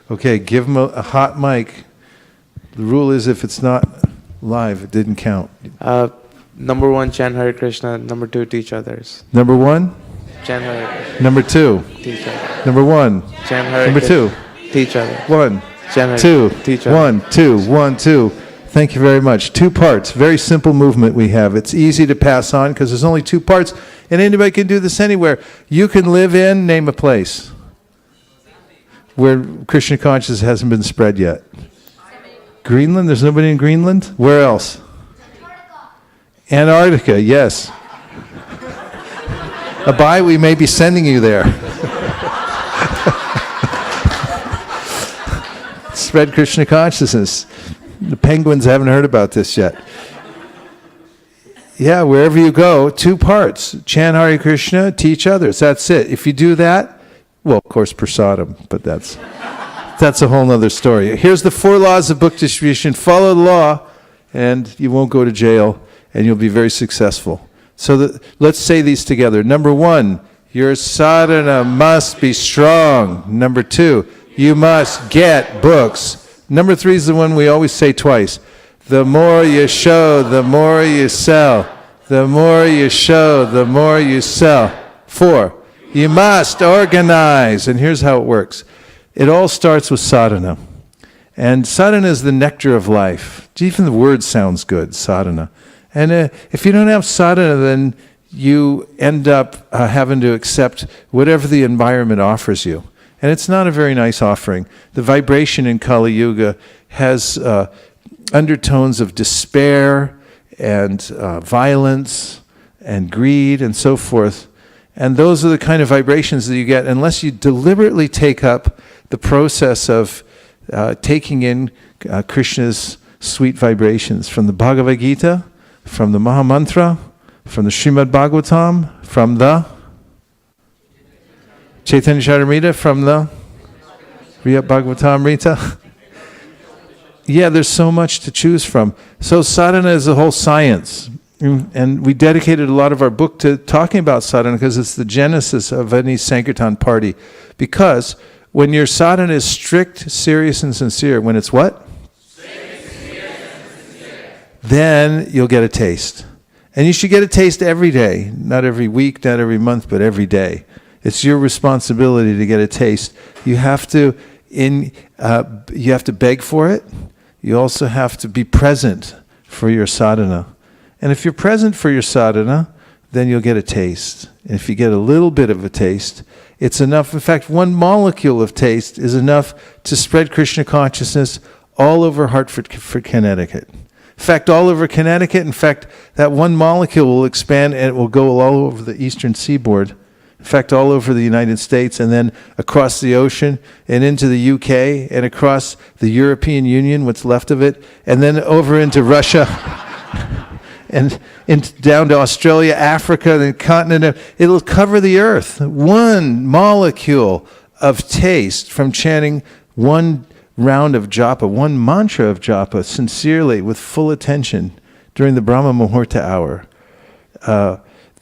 Okay, give them a hot mic. The rule is if it's not live, it didn't count. Number one, chant Hare Krishna. Number two, teach others. Number one. Chant Hare Krishna. Number two. Teach others. Number one. Chant Hare Number Krishna. two. Teach others. One. Chant Hare Two. Krishna. Teach others. One, two, one, two. Thank you very much. 2 parts. Very simple movement we have. It's easy to pass on because there's only 2 parts, and anybody can do this anywhere. You can live in, name a place where Krishna consciousness hasn't been spread yet. Greenland? There's nobody in Greenland? Where else? Antarctica, yes. Abai, we may be sending you there. Spread Krishna consciousness. The penguins haven't heard about this yet. Yeah, wherever you go, 2 parts. Chant Hare Krishna, teach others. That's it. If you do that, well, of course, prasadam, but that's a whole other story. Here's the 4 laws of book distribution. Follow the law, and you won't go to jail, and you'll be very successful. So let's say these together. Number 1, your sadhana must be strong. Number 2, you must get books. Number 3 is the one we always say twice. The more you show, the more you sell. The more you show, the more you sell. 4, you must organize. And here's how it works. It all starts with sadhana. And sadhana is the nectar of life. Even the word sounds good, sadhana. And if you don't have sadhana, then you end up having to accept whatever the environment offers you. And it's not a very nice offering. The vibration in Kali Yuga has undertones of despair and violence and greed and so forth. And those are the kind of vibrations that you get unless you deliberately take up the process of taking in Krishna's sweet vibrations from the Bhagavad Gita, from the Mahamantra, from the Srimad Bhagavatam, from the Chaitanya Charitamrita, from the Bhagavatamrita. Yeah, there's so much to choose from. So sadhana is a whole science. And we dedicated a lot of our book to talking about sadhana because it's the genesis of any Sankirtan party. Because when your sadhana is strict, serious, and sincere, when it's what? Then you'll get a taste. And you should get a taste every day. Not every week, not every month, but every day. It's your responsibility to get a taste. You have to beg for it. You also have to be present for your sadhana. And if you're present for your sadhana, then you'll get a taste. And if you get a little bit of a taste, it's enough. In fact, one molecule of taste is enough to spread Krishna consciousness all over Hartford, Connecticut. In fact, all over Connecticut. In fact, that one molecule will expand and it will go all over the eastern seaboard. In fact, all over the United States, and then across the ocean and into the UK and across the European Union, what's left of it, and then over into Russia and down to Australia, Africa, the continent. It'll cover the earth. One molecule of taste from chanting one round of japa, one mantra of japa, sincerely, with full attention during the Brahma Muhurta hour.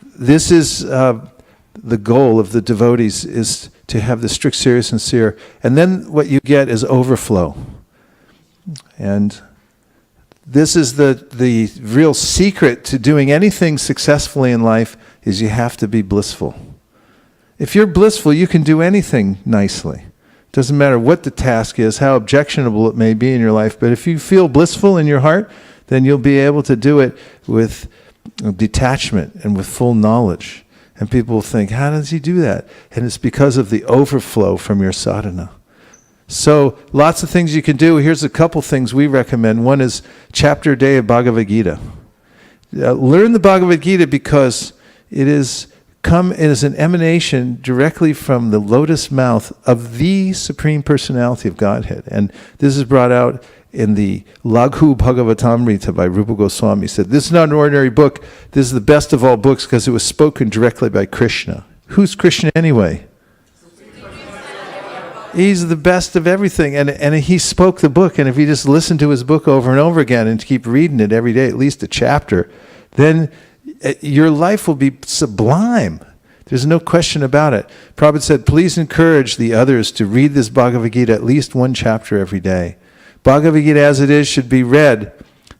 This is the goal of the devotees, is to have the strict, serious, sincere. And then what you get is overflow. And this is the real secret to doing anything successfully in life, is you have to be blissful. If you're blissful, you can do anything nicely. Doesn't matter what the task is, how objectionable it may be in your life, but if you feel blissful in your heart, then you'll be able to do it with detachment and with full knowledge. And people will think, how does he do that? And it's because of the overflow from your sadhana. So lots of things you can do. Here's a couple things we recommend. One is chapter a day of Bhagavad Gita. Learn the Bhagavad Gita because it is an emanation directly from the lotus mouth of the Supreme Personality of Godhead. And this is brought out in the Laghu Bhagavatamrita by Rupa Goswami. He said, this is not an ordinary book. This is the best of all books because it was spoken directly by Krishna. Who's Krishna anyway? He's the best of everything. And he spoke the book. And if you just listen to his book over and over again and keep reading it every day, at least a chapter, then your life will be sublime. There's no question about it. Prabhupada said, please encourage the others to read this Bhagavad Gita at least one chapter every day. Bhagavad Gita as it is should be read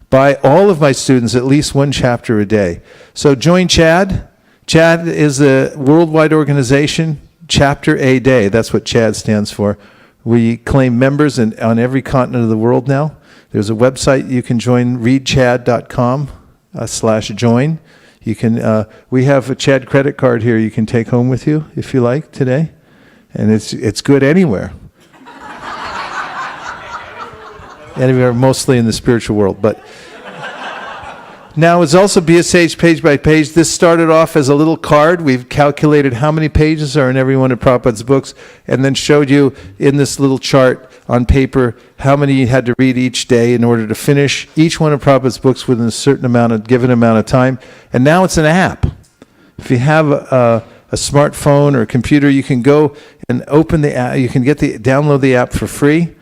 by all of my students at least one chapter a day. So join CHAD. CHAD is a worldwide organization, chapter a day. That's what CHAD stands for. We claim members on every continent of the world now. There's a website you can join, readchad.com/join. You can. We have a CHAD credit card here you can take home with you if you like today. And it's good anywhere. Anywhere, mostly in the spiritual world. But now it's also BSH page by page. This started off as a little card. We've calculated how many pages are in every one of Prabhupada's books and then showed you in this little chart on paper how many you had to read each day in order to finish each one of Prabhupada's books within a certain given amount of time. And now it's an app. If you have a smartphone or a computer, you can go and open the app. You can download the app for free.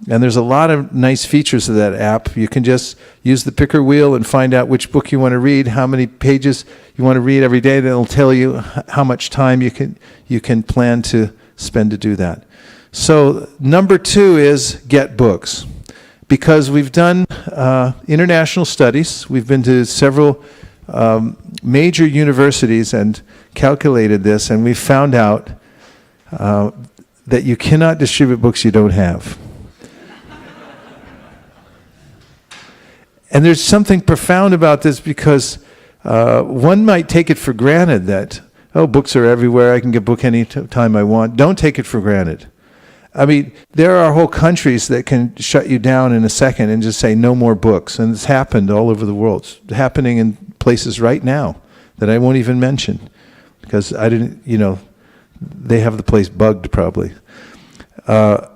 And there's a lot of nice features of that app. You can just use the picker wheel and find out which book you want to read, how many pages you want to read every day, and it'll tell you how much time you can plan to spend to do that. So number 2 is get books. Because we've done international studies, we've been to several major universities and calculated this, and we found out that you cannot distribute books you don't have. And there's something profound about this because one might take it for granted that, books are everywhere, I can get a book any time I want. Don't take it for granted. I mean, there are whole countries that can shut you down in a second and just say no more books. And it's happened all over the world. It's happening in places right now that I won't even mention because I didn't, they have the place bugged probably. But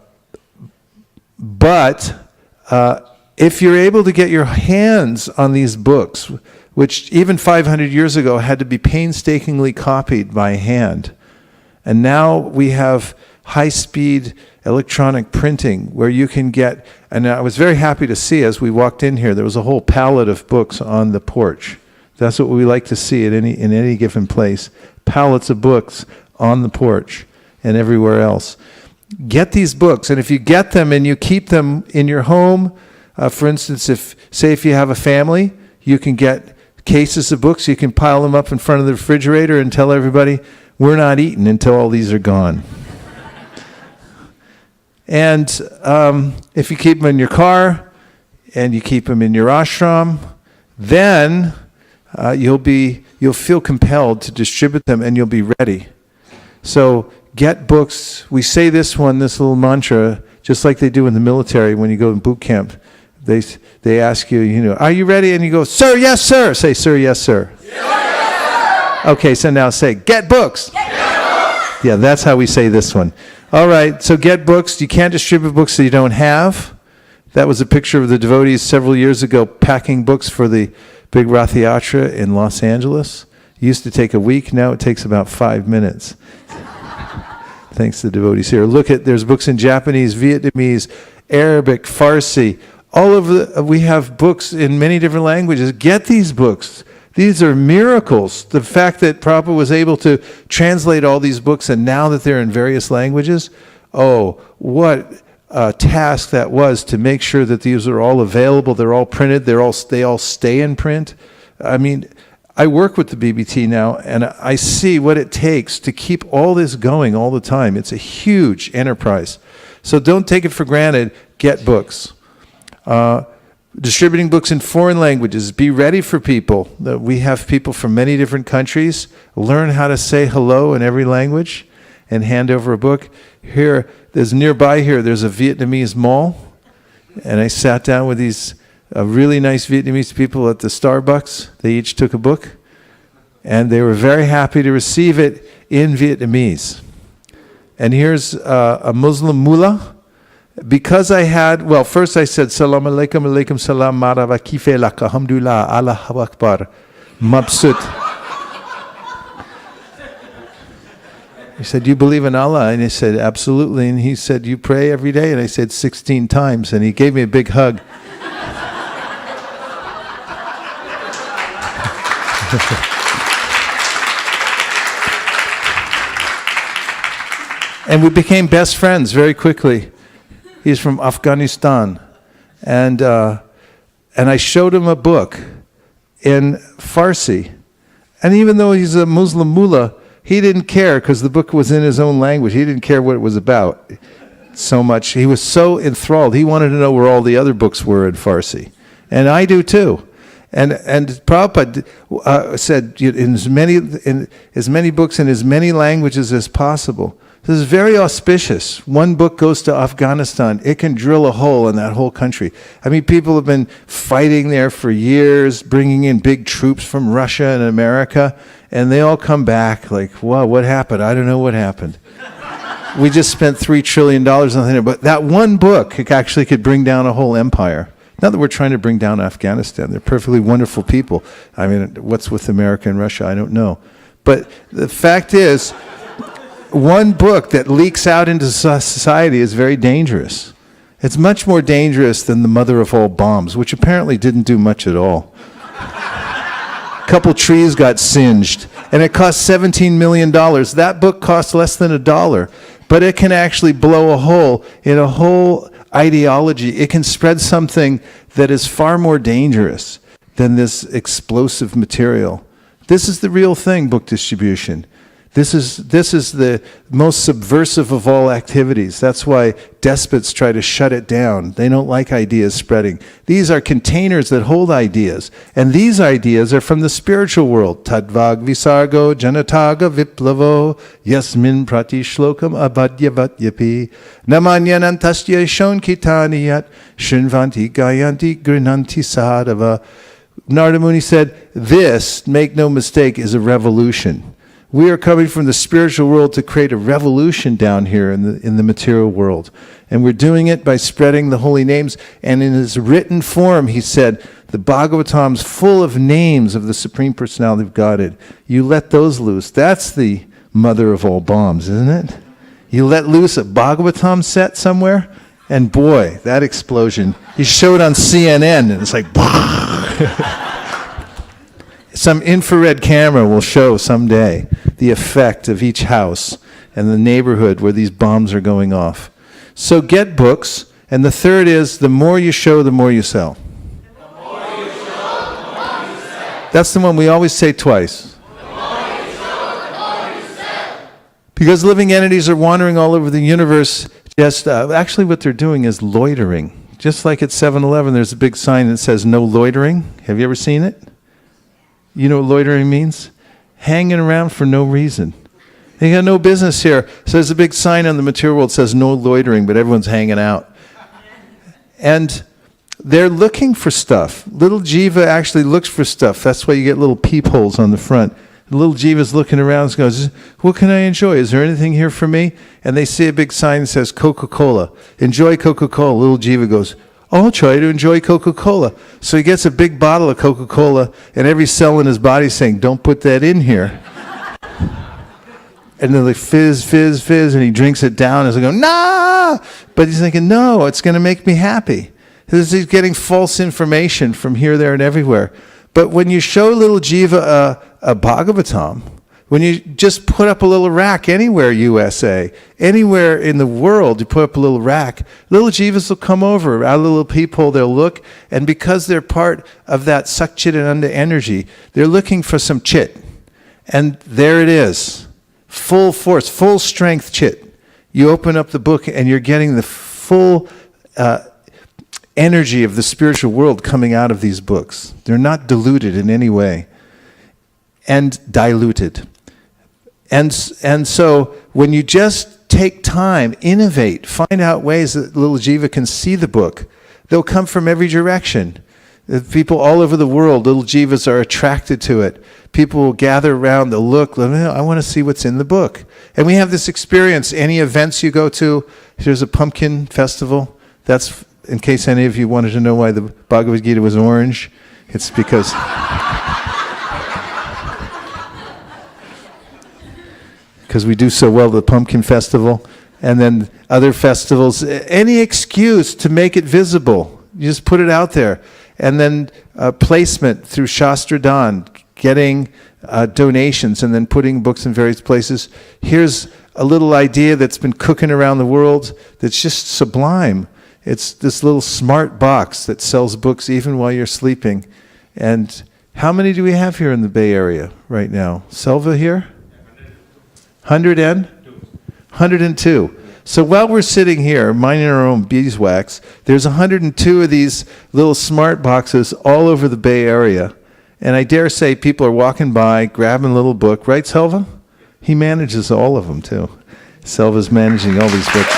if you're able to get your hands on these books, which even 500 years ago had to be painstakingly copied by hand, and now we have high-speed electronic printing where you can get, and I was very happy to see as we walked in here, there was a whole pallet of books on the porch. That's what we like to see in any given place. Pallets of books on the porch and everywhere else. Get these books, and if you get them and you keep them in your home, for instance, if you have a family, you can get cases of books, you can pile them up in front of the refrigerator and tell everybody, we're not eating until all these are gone. And if you keep them in your car and you keep them in your ashram, then you'll be you'll feel compelled to distribute them and you'll be ready. So get books. We say this little mantra, just like they do in the military when you go in boot camp. They ask you, are you ready? And you go, sir, yes, sir. Say, sir, yes, sir. Yes, sir. Okay, so now say, get books. Get books. Yeah, that's how we say this one. All right, so get books. You can't distribute books that you don't have. That was a picture of the devotees several years ago packing books for the big Rath Yatra in Los Angeles. It used to take a week. Now it takes about 5 minutes. Thanks to the devotees here. Look there's books in Japanese, Vietnamese, Arabic, Farsi. All over we have books in many different languages. Get these books. These are miracles. The fact that Prabhupada was able to translate all these books and now that they're in various languages, what a task that was to make sure that these are all available, they're all printed, they all stay in print. I mean, I work with the BBT now, and I see what it takes to keep all this going all the time. It's a huge enterprise. So don't take it for granted. Get books. Distributing books in foreign languages. Be ready for people. We have people from many different countries. Learn how to say hello in every language and hand over a book. There's a Vietnamese mall, and I sat down with these really nice Vietnamese people at the Starbucks. They each took a book, and they were very happy to receive it in Vietnamese. And here's a Muslim mullah. Because first I said, Salam alaikum, alaikum salam, marhaba, kife lak, alhamdulillah, Allahu Akbar, mabsut. He said, do you believe in Allah? And I said, absolutely. And he said, you pray every day? And I said, 16 times. And he gave me a big hug. And we became best friends very quickly. He's from Afghanistan. And I showed him a book in Farsi. And even though he's a Muslim mullah, he didn't care because the book was in his own language. He didn't care what it was about so much. He was so enthralled. He wanted to know where all the other books were in Farsi. And I do too. And Prabhupada said in as many books in as many languages as possible. This is very auspicious. One book goes to Afghanistan. It can drill a hole in that whole country. I mean, people have been fighting there for years, bringing in big troops from Russia and America, and they all come back like, wow, what happened? I don't know what happened. We just spent $3 trillion on it, but that one book actually could bring down a whole empire. Not that we're trying to bring down Afghanistan. They're perfectly wonderful people. I mean, what's with America and Russia? I don't know. But the fact is, one book that leaks out into society is very dangerous. It's much more dangerous than the mother of all bombs, which apparently didn't do much at all. A couple trees got singed, and it cost $17 million. That book cost less than $1, but it can actually blow a hole in a whole ideology. It can spread something that is far more dangerous than this explosive material. This is the real thing, book distribution. This is the most subversive of all activities. That's why despots try to shut it down. They don't like ideas spreading. These are containers that hold ideas. And these ideas are from the spiritual world. Tadvag visargo janataga viplavo yasmin prati shlokam abadyavatyapi namanyanantasya shonkitaniyat shinvanti gayanti grinanti sadhava. Narada Muni said, this, make no mistake, is a revolution. We are coming from the spiritual world to create a revolution down here in the material world. And we're doing it by spreading the holy names. And in his written form, he said, the Bhagavatam's full of names of the Supreme Personality of Godhead. You let those loose. That's the mother of all bombs, isn't it? You let loose a Bhagavatam set somewhere, and boy, that explosion. You show it on CNN, and it's like, some infrared camera will show someday the effect of each house and the neighborhood where these bombs are going off. So get books. And the third is, the more you show, the more you sell. The more you show, the more you sell. That's the one we always say twice. The more you show, the more you sell. Because living entities are wandering all over the universe. Actually what they're doing is loitering. Just like at 7-Eleven, there's a big sign that says no loitering. Have you ever seen it? You know what loitering means? Hanging around for no reason. They got no business here. So there's a big sign on the material world that says no loitering, but everyone's hanging out. And they're looking for stuff. Little jiva actually looks for stuff. That's why you get little peepholes on the front. The little jiva's looking around and goes, what can I enjoy? Is there anything here for me? And they see a big sign that says Coca-Cola. Enjoy Coca-Cola. Little jiva goes, I'll try to enjoy Coca-Cola. So he gets a big bottle of Coca-Cola, and every cell in his body saying, don't put that in here. And they're like, fizz, fizz, fizz, and he drinks it down and he's going, nah! But he's thinking, no, it's going to make me happy. He's getting false information from here, there, and everywhere. But when you show little jiva a Bhagavatam, when you just put up a little rack anywhere, USA, anywhere in the world, you put up a little rack, little jivas will come over, out of the little peephole, they'll look, and because they're part of that Satchidananda energy, they're looking for some chit. And there it is. Full force, full strength chit. You open up the book and you're getting the full energy of the spiritual world coming out of these books. They're not diluted in any way. And diluted. And so when you just take time, innovate, find out ways that little jiva can see the book, they'll come from every direction. People all over the world, little jivas are attracted to it. People will gather around, they'll look, I want to see what's in the book. And we have this experience. Any events you go to, there's a pumpkin festival. That's, in case any of you wanted to know why the Bhagavad Gita was orange, it's because... because we do so well at the pumpkin festival, and then other festivals, any excuse to make it visible. You just put it out there. And then placement through Shastra Dan, getting donations and then putting books in various places. Here's a little idea that's been cooking around the world that's just sublime. It's this little smart box that sells books even while you're sleeping. And how many do we have here in the Bay Area right now? Selva here? 102. So while we're sitting here, minding our own beeswax, there's 102 of these little smart boxes all over the Bay Area. And I dare say people are walking by, grabbing a little book. Right, Selva? He manages all of them, too. Selva's managing all these books.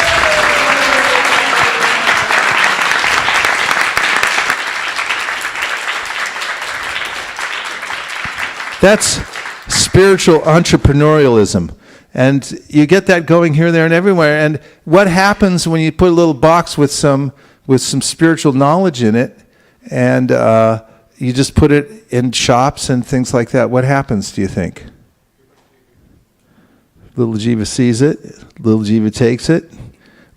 That's spiritual entrepreneurialism. And you get that going here, there, and everywhere. And what happens when you put a little box with some spiritual knowledge in it, and you just put it in shops and things like that? What happens, do you think? Little jiva sees it. Little jiva takes it.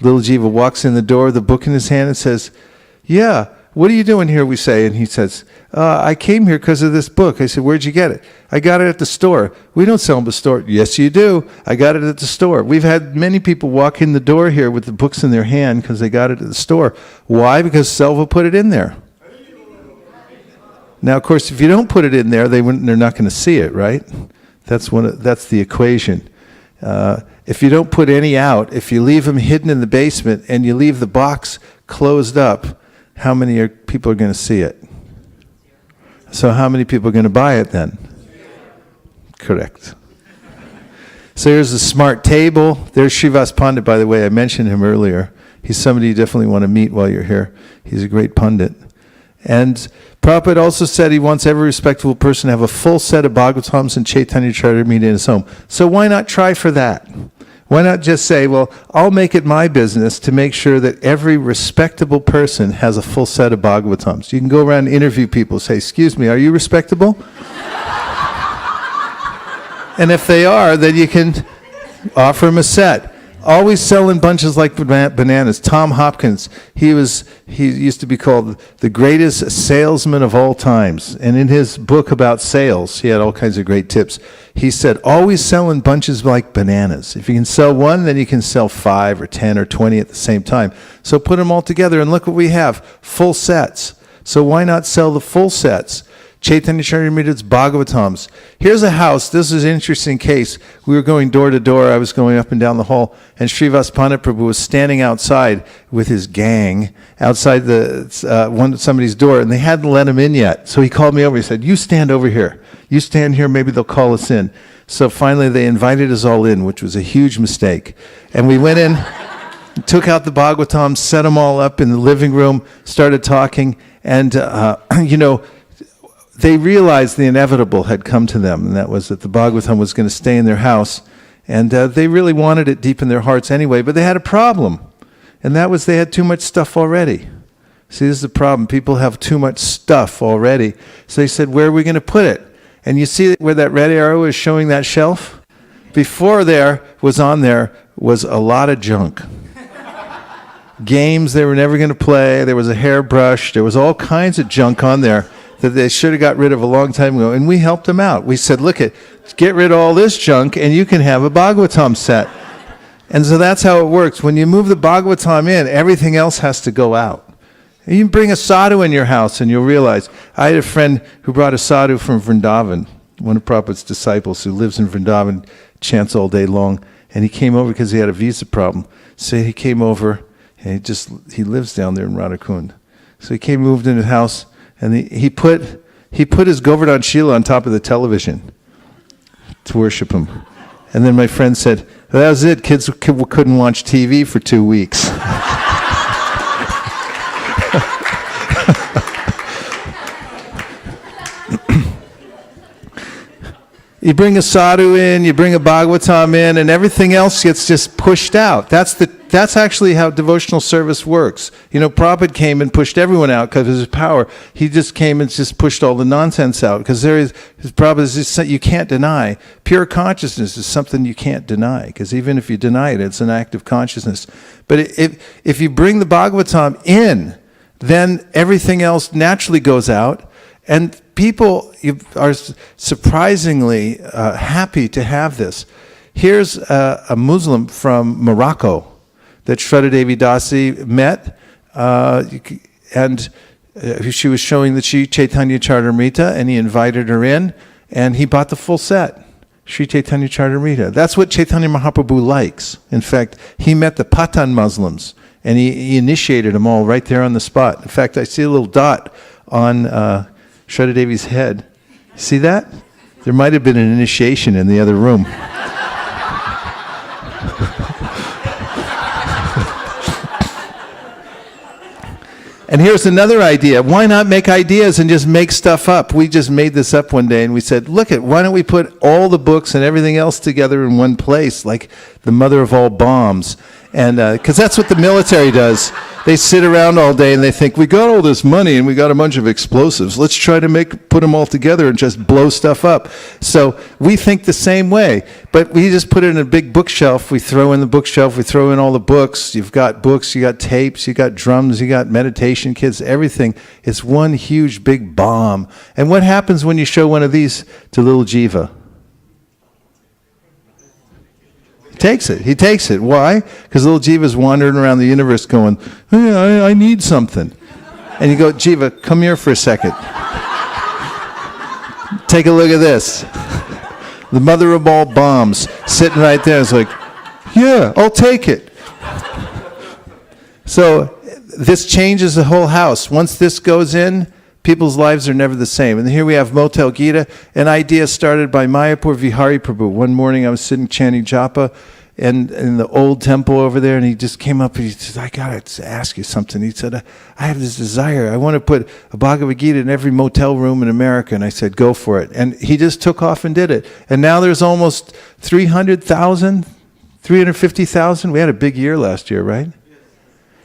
Little jiva walks in the door, the book in his hand, and says, yeah, what are you doing here, we say? And he says, I came here because of this book. I said, where'd you get it? I got it at the store. We don't sell them at the store. Yes, you do. I got it at the store. We've had many people walk in the door here with the books in their hand because they got it at the store. Why? Because Selva put it in there. Now, of course, if you don't put it in there, they're not going to see it, right? That's the equation. If you don't put any out, if you leave them hidden in the basement and you leave the box closed up, how many people are going to see it? So how many people are going to buy it then? Correct. So here's a smart table. There's Srivas Pandit, by the way. I mentioned him earlier. He's somebody you definitely want to meet while you're here. He's a great pundit. And Prabhupada also said he wants every respectable person to have a full set of Bhagavatams and Chaitanya Charitamrita in his home. So why not try for that? Why not just say, well, I'll make it my business to make sure that every respectable person has a full set of Bhagavatams. You can go around and interview people, say, excuse me, are you respectable? And if they are, then you can offer them a set. Always selling bunches like bananas. Tom Hopkins, he used to be called the greatest salesman of all times. And in his book about sales, he had all kinds of great tips. He said, always selling bunches like bananas. If you can sell one, then you can sell 5 or 10 or 20 at the same time. So put them all together and look what we have, full sets. So why not sell the full sets Chaitanya Charitamrita's Bhagavatams. Here's a house. This is an interesting case. We were going door to door. I was going up and down the hall, and Srivas Pandit Prabhu was standing outside with his gang outside somebody's door, and they hadn't let him in yet. So he called me over. He said, "You stand over here. You stand here. Maybe they'll call us in." So finally, they invited us all in, which was a huge mistake. And we went in, took out the Bhagavatams, set them all up in the living room, started talking, and they realized the inevitable had come to them, and that was that the Bhagavatam was going to stay in their house. And they really wanted it deep in their hearts anyway, but they had a problem, and that was they had too much stuff already. See, this is the problem. People have too much stuff already. So they said, where are we going to put it? And you see where that red arrow is showing that shelf? Before there was a lot of junk. Games they were never going to play. There was a hairbrush. There was all kinds of junk on there that they should have got rid of a long time ago. And we helped them out. We said, look, get rid of all this junk and you can have a Bhagavatam set. And so that's how it works. When you move the Bhagavatam in, everything else has to go out. You can bring a sadhu in your house and you'll realize. I had a friend who brought a sadhu from Vrindavan, one of Prabhupada's disciples who lives in Vrindavan, chants all day long. And he came over because he had a visa problem. So he came over and he lives down there in Radhakund. So he moved in his house. And he put his Govardhan Shila on top of the television to worship him. And then my friend said, that was it. Kids couldn't watch TV for 2 weeks. You bring a sadhu in, you bring a Bhagavatam in, and everything else gets just pushed out. That's actually how devotional service works. Prabhupada came and pushed everyone out because of his power. He just came and just pushed all the nonsense out because Prabhupada is you can't deny. Pure consciousness is something you can't deny because even if you deny it, it's an act of consciousness. But if you bring the Bhagavatam in, then everything else naturally goes out. And people are surprisingly happy to have this. Here's a Muslim from Morocco that Shraddha Devi Dasi met, and she was showing the Sri Chaitanya Charitamrita, and he invited her in, and he bought the full set, Sri Chaitanya Charitamrita. That's what Chaitanya Mahaprabhu likes. In fact, he met the Pathan Muslims, and he initiated them all right there on the spot. In fact, I see a little dot on Shraddha Devi's head. See that? There might have been an initiation in the other room. And here's another idea. Why not make ideas and just make stuff up? We just made this up one day and we said, why don't we put all the books and everything else together in one place, like the mother of all bombs? And because that's what the military does. They sit around all day and they think, we got all this money and we got a bunch of explosives. Let's try to put them all together and just blow stuff up. So we think the same way, but we just put it in a big bookshelf. We throw in the bookshelf, we throw in all the books. You've got books, you got tapes, you got drums, you got meditation kits, everything. It's one huge big bomb. And what happens when you show one of these to little Jiva? He takes it. Why? Because little Jiva's wandering around the universe going, hey, I need something. And you go, Jiva, come here for a second. Take a look at this. The mother of all bombs sitting right there. It's like, yeah, I'll take it. So this changes the whole house. Once this goes in, people's lives are never the same. And here we have Motel Gita, an idea started by Mayapur Vihari Prabhu. One morning I was sitting chanting japa in the old temple over there, and he just came up and he said, I got to ask you something. He said, I have this desire. I want to put a Bhagavad Gita in every motel room in America. And I said, go for it. And he just took off and did it. And now there's almost 300,000, 350,000. We had a big year last year, right?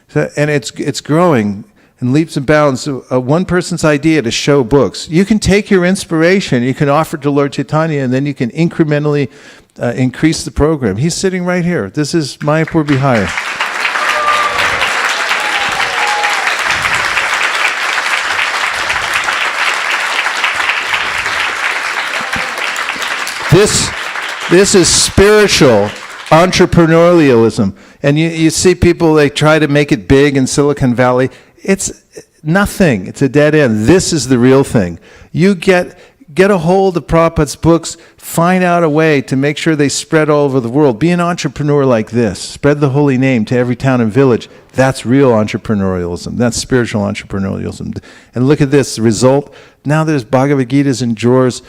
So, and it's growing in leaps and bounds. One person's idea to show books. You can take your inspiration, you can offer it to Lord Chaitanya, and then you can incrementally increase the program. He's sitting right here. This is Mayapur Bihar. This is spiritual entrepreneurialism. And you see people, they try to make it big in Silicon Valley. nothing. It's a dead end. This is the real thing. You get a hold of Prabhupada's books, find out a way to make sure they spread all over the world. Be an entrepreneur like this. Spread the holy name to every town and village. That's real entrepreneurialism. That's spiritual entrepreneurialism. And look at this, the result. Now there's Bhagavad Gitas in drawers.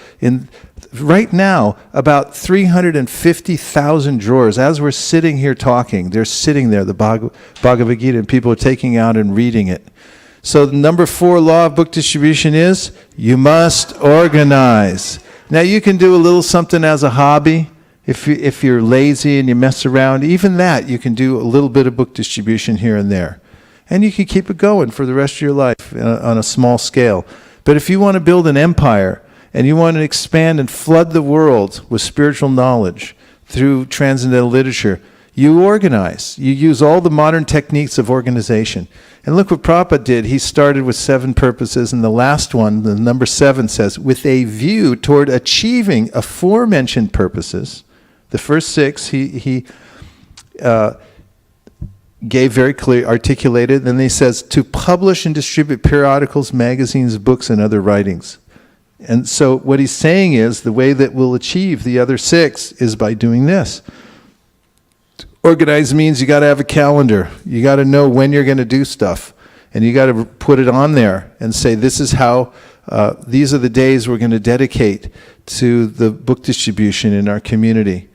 Right now, about 350,000 drawers. As we're sitting here talking, they're sitting there, the Bhagavad Gita, and people are taking out and reading it. So the number 4 law of book distribution is you must organize. Now you can do a little something as a hobby. If you're lazy and you mess around, even that you can do a little bit of book distribution here and there. And you can keep it going for the rest of your life on a small scale. But if you want to build an empire and you want to expand and flood the world with spiritual knowledge through transcendental literature, you organize. You use all the modern techniques of organization. And look what Prabhupada did. He started with 7 purposes, and the last one, the number 7, says, with a view toward achieving aforementioned purposes. The first 6, he gave very clear, articulated. Then he says, to publish and distribute periodicals, magazines, books, and other writings. And so what he's saying is, the way that we'll achieve the other 6 is by doing this. Organize means you got to have a calendar. You got to know when you're going to do stuff. And you got to put it on there and say, this is how, these are the days we're going to dedicate to the book distribution in our community.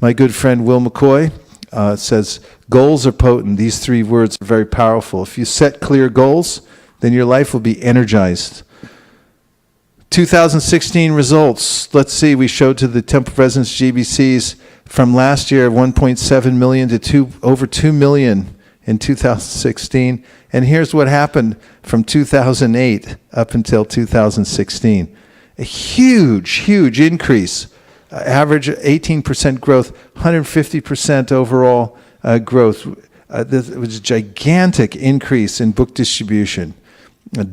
My good friend Will McCoy says, goals are potent. These 3 words are very powerful. If you set clear goals, then your life will be energized. 2016 results. Let's see, we showed to the Temple Presidents GBCs from last year 1.7 million to over 2 million in 2016. And here's what happened from 2008 up until 2016. A huge increase. Average 18% growth, 150% overall growth. This was a gigantic increase in book distribution.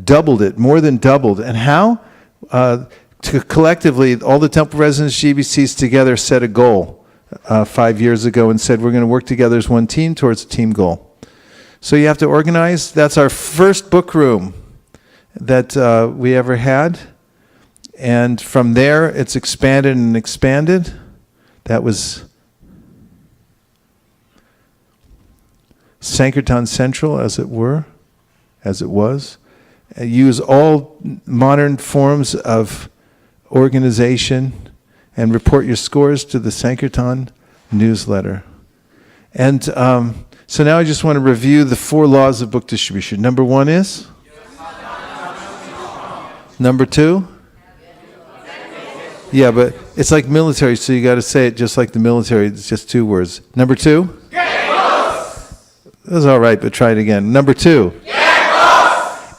Doubled it, more than doubled. And how? Collectively, all the Temple Residents GBCs together set a goal 5 years ago and said we're going to work together as one team towards a team goal. So you have to organize. That's our first book room that we ever had. And from there, it's expanded and expanded. That was Sankirtan Central, as it were, as it was. Use all modern forms of organization and report your scores to the Sankirtan newsletter. And so now I just want to review the 4 laws of book distribution. Number 1 is? Number 2? Yeah, but it's like military, so you got to say it just like the military. It's just 2 words. Number 2? That was all right, but try it again. Number 2?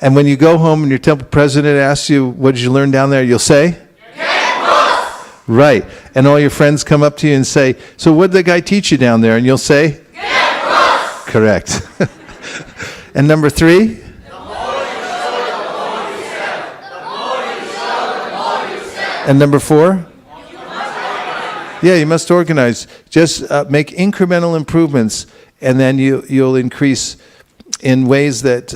And when you go home and your temple president asks you, what did you learn down there? You'll say? Right. And all your friends come up to you and say, so what did the guy teach you down there? And you'll say? Correct. And number 3? And number 4? Yeah, you must organize. Just make incremental improvements, and then you'll increase in ways that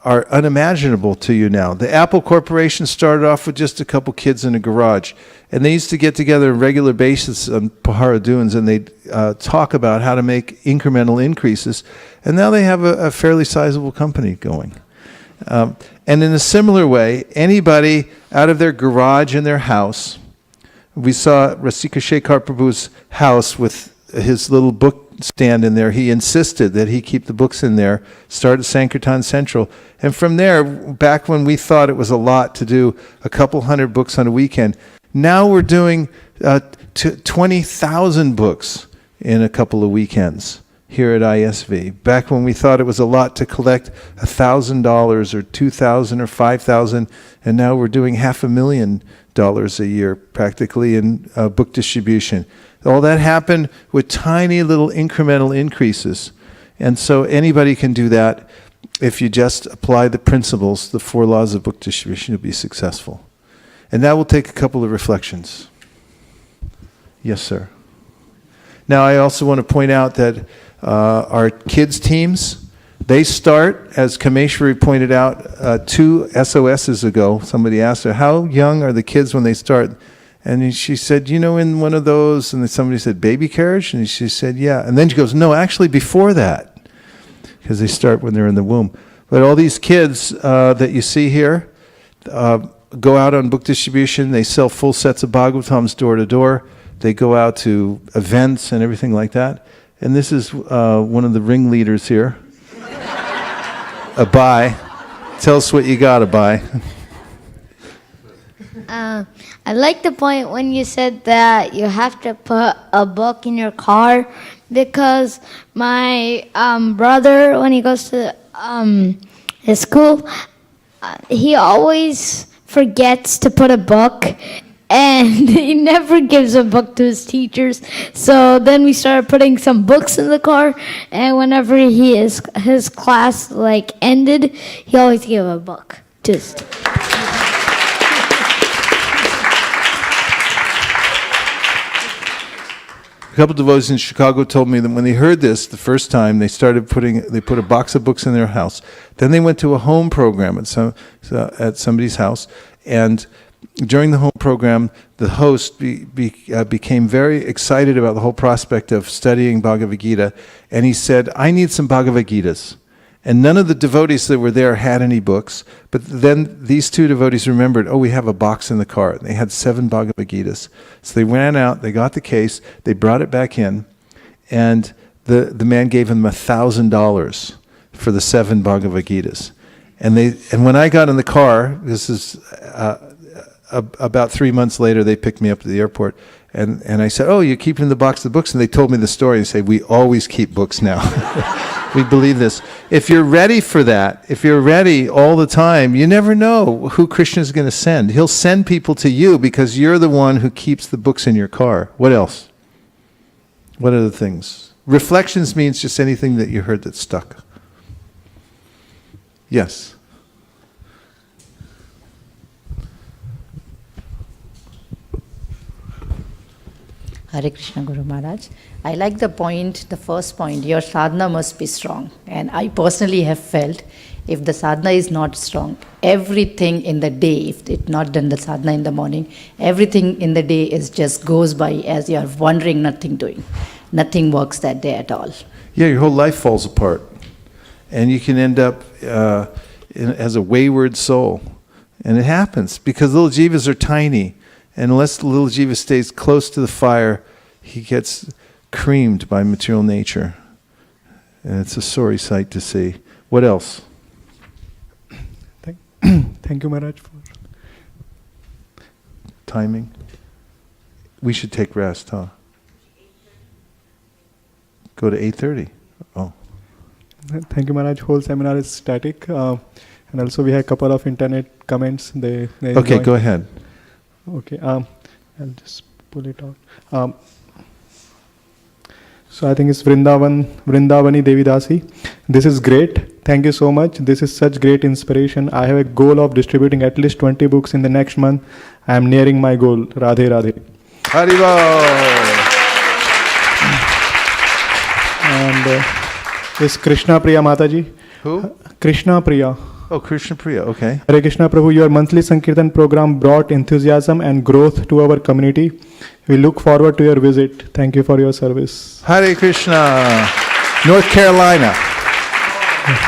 are unimaginable to you now. The Apple Corporation started off with just a couple kids in a garage, and they used to get together on a regular basis on Pahara Dunes, and they'd talk about how to make incremental increases, and now they have a fairly sizable company going. And in a similar way, anybody out of their garage in their house, we saw Rasika Shekhar Prabhu's house with his little book stand in there. He insisted that he keep the books in there, started Sankirtan Central. And from there, back when we thought it was a lot to do a couple hundred books on a weekend, now we're doing 20,000 books in a couple of weekends here at ISV. Back when we thought it was a lot to collect $1,000 or $2,000 or $5,000, and now we're doing $500,000 a year practically in book distribution. All that happened with tiny little incremental increases. And so anybody can do that if you just apply the principles, the 4 laws of book distribution, you'll be successful. And that will take a couple of reflections. Yes, sir. Now I also want to point out that our kids teams, They start, as Kameshwari pointed out, 2 SOSs ago, somebody asked her, how young are the kids when they start? And she said, in one of those, and then somebody said, baby carriage? And she said, yeah. And then she goes, no, actually before that, because they start when they're in the womb. But all these kids that you see here go out on book distribution. They sell full sets of Bhagavatams door to door. They go out to events and everything like that. And this is one of the ringleaders here. Abai. Tell us what you got, Abai. I like the point when you said that you have to put a book in your car, because my brother, when he goes to his school, he always forgets to put a book, and he never gives a book to his teachers. So then we started putting some books in the car, and whenever his class ended, he always gave a book. Just A couple of devotees in Chicago told me that when they heard this the first time, they put a box of books in their house. Then they went to a home program at somebody's house, and during the home program, the host became very excited about the whole prospect of studying Bhagavad Gita, and he said, I need some Bhagavad Gitas. And none of the devotees that were there had any books, but then these 2 devotees remembered, we have a box in the car. And they had 7 Bhagavad Gitas. So they ran out, they got the case, they brought it back in, and the man gave them $1,000 for the 7 Bhagavad Gitas. And when I got in the car, this is about 3 months later, they picked me up at the airport, and I said, you're keeping the box of books? And they told me the story. They say, we always keep books now. We believe this. If you're ready for that, if you're ready all the time, you never know who Krishna is going to send. He'll send people to you because you're the one who keeps the books in your car. What else? What other things? Reflections means just anything that you heard that stuck. Yes. Hare Krishna Guru Maharaj. I like the first point, your sadhana must be strong. And I personally have felt if the sadhana is not strong, everything in the day, if it's not done the sadhana in the morning, everything in the day just goes by as you are wondering, nothing doing. Nothing works that day at all. Yeah, your whole life falls apart. And you can end up as a wayward soul. And it happens because little jivas are tiny. And unless the little jiva stays close to the fire, he gets creamed by material nature. And it's a sorry sight to see. What else? Thank you, Maharaj. For Timing? We should take rest, huh? Go to 8:30. Oh. Thank you, Maharaj. Whole seminar is static. And also we have a couple of internet comments. They Okay, go ahead. Okay, I'll just pull it out. So I think it's Vrindavani Devidasi. This is great. Thank you so much. This is such great inspiration. I have a goal of distributing at least 20 books in the next month. I am nearing my goal. Radhe Radhe. Haribo! And is Krishna Priya Mataji? Who? Krishna Priya. Oh, Krishna Priya, okay. Hare Krishna Prabhu, your monthly Sankirtan program brought enthusiasm and growth to our community. We look forward to your visit. Thank you for your service. Hare Krishna. North Carolina.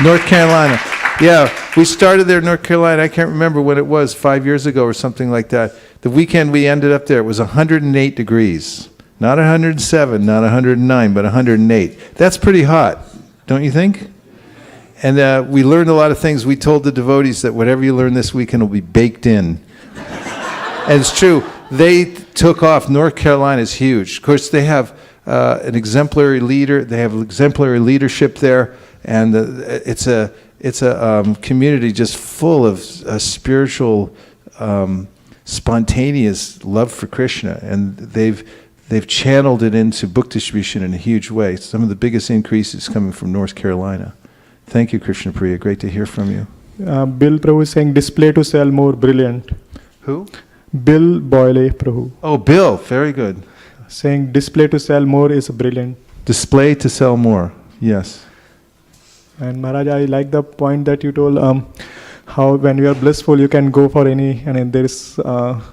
North Carolina. Yeah, we started there in North Carolina. I can't remember when it was, 5 years ago or something like that. The weekend we ended up there, it was 108 degrees. Not 107, not 109, but 108. That's pretty hot, don't you think? And we learned a lot of things. We told the devotees that whatever you learn this weekend will be baked in. And it's true. They took off. North Carolina is huge. Of course, they have an exemplary leader. They have exemplary leadership there. And it's a community just full of spiritual, spontaneous love for Krishna. And they've channeled it into book distribution in a huge way. Some of the biggest increases coming from North Carolina. Thank you, Krishna Priya. Great to hear from you. Bill Prabhu is saying display to sell more, brilliant. Who? Bill Boyle Prabhu. Oh, Bill. Very good. Saying display to sell more is brilliant. Display to sell more. Yes. And Maharaj, I like the point that you told how when you are blissful, you can go for any, and there is,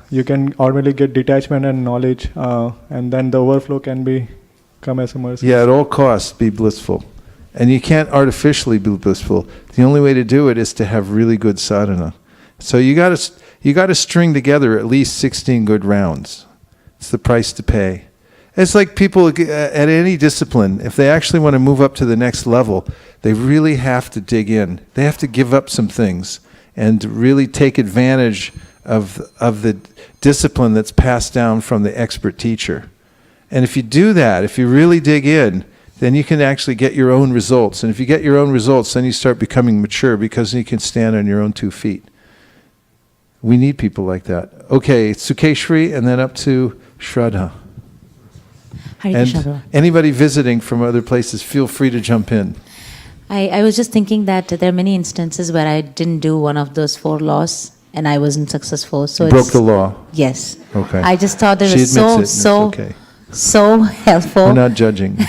you can automatically get detachment and knowledge, and then the overflow can be come as a mercy. Yeah, at all costs, be blissful. And you can't artificially be blissful. The only way to do it is to have really good sadhana. So you got to string together at least 16 good rounds. It's the price to pay. It's like people at any discipline, if they actually want to move up to the next level, they really have to dig in. They have to give up some things and really take advantage of the discipline that's passed down from the expert teacher. And if you do that, if you really dig in, then you can actually get your own results. And if you get your own results, then you start becoming mature because you can stand on your own 2 feet. We need people like that. Okay, Sukeshri, and then up to Shraddha. Hare Krishna, And Prabhu. anybody visiting from other places, feel free to jump in. I was just thinking that there are many instances where I didn't do one of those 4 laws and I wasn't successful. So Broke it's, the law. Yes. Okay. I just thought it She was admits it, and it's okay. so helpful. We're not judging.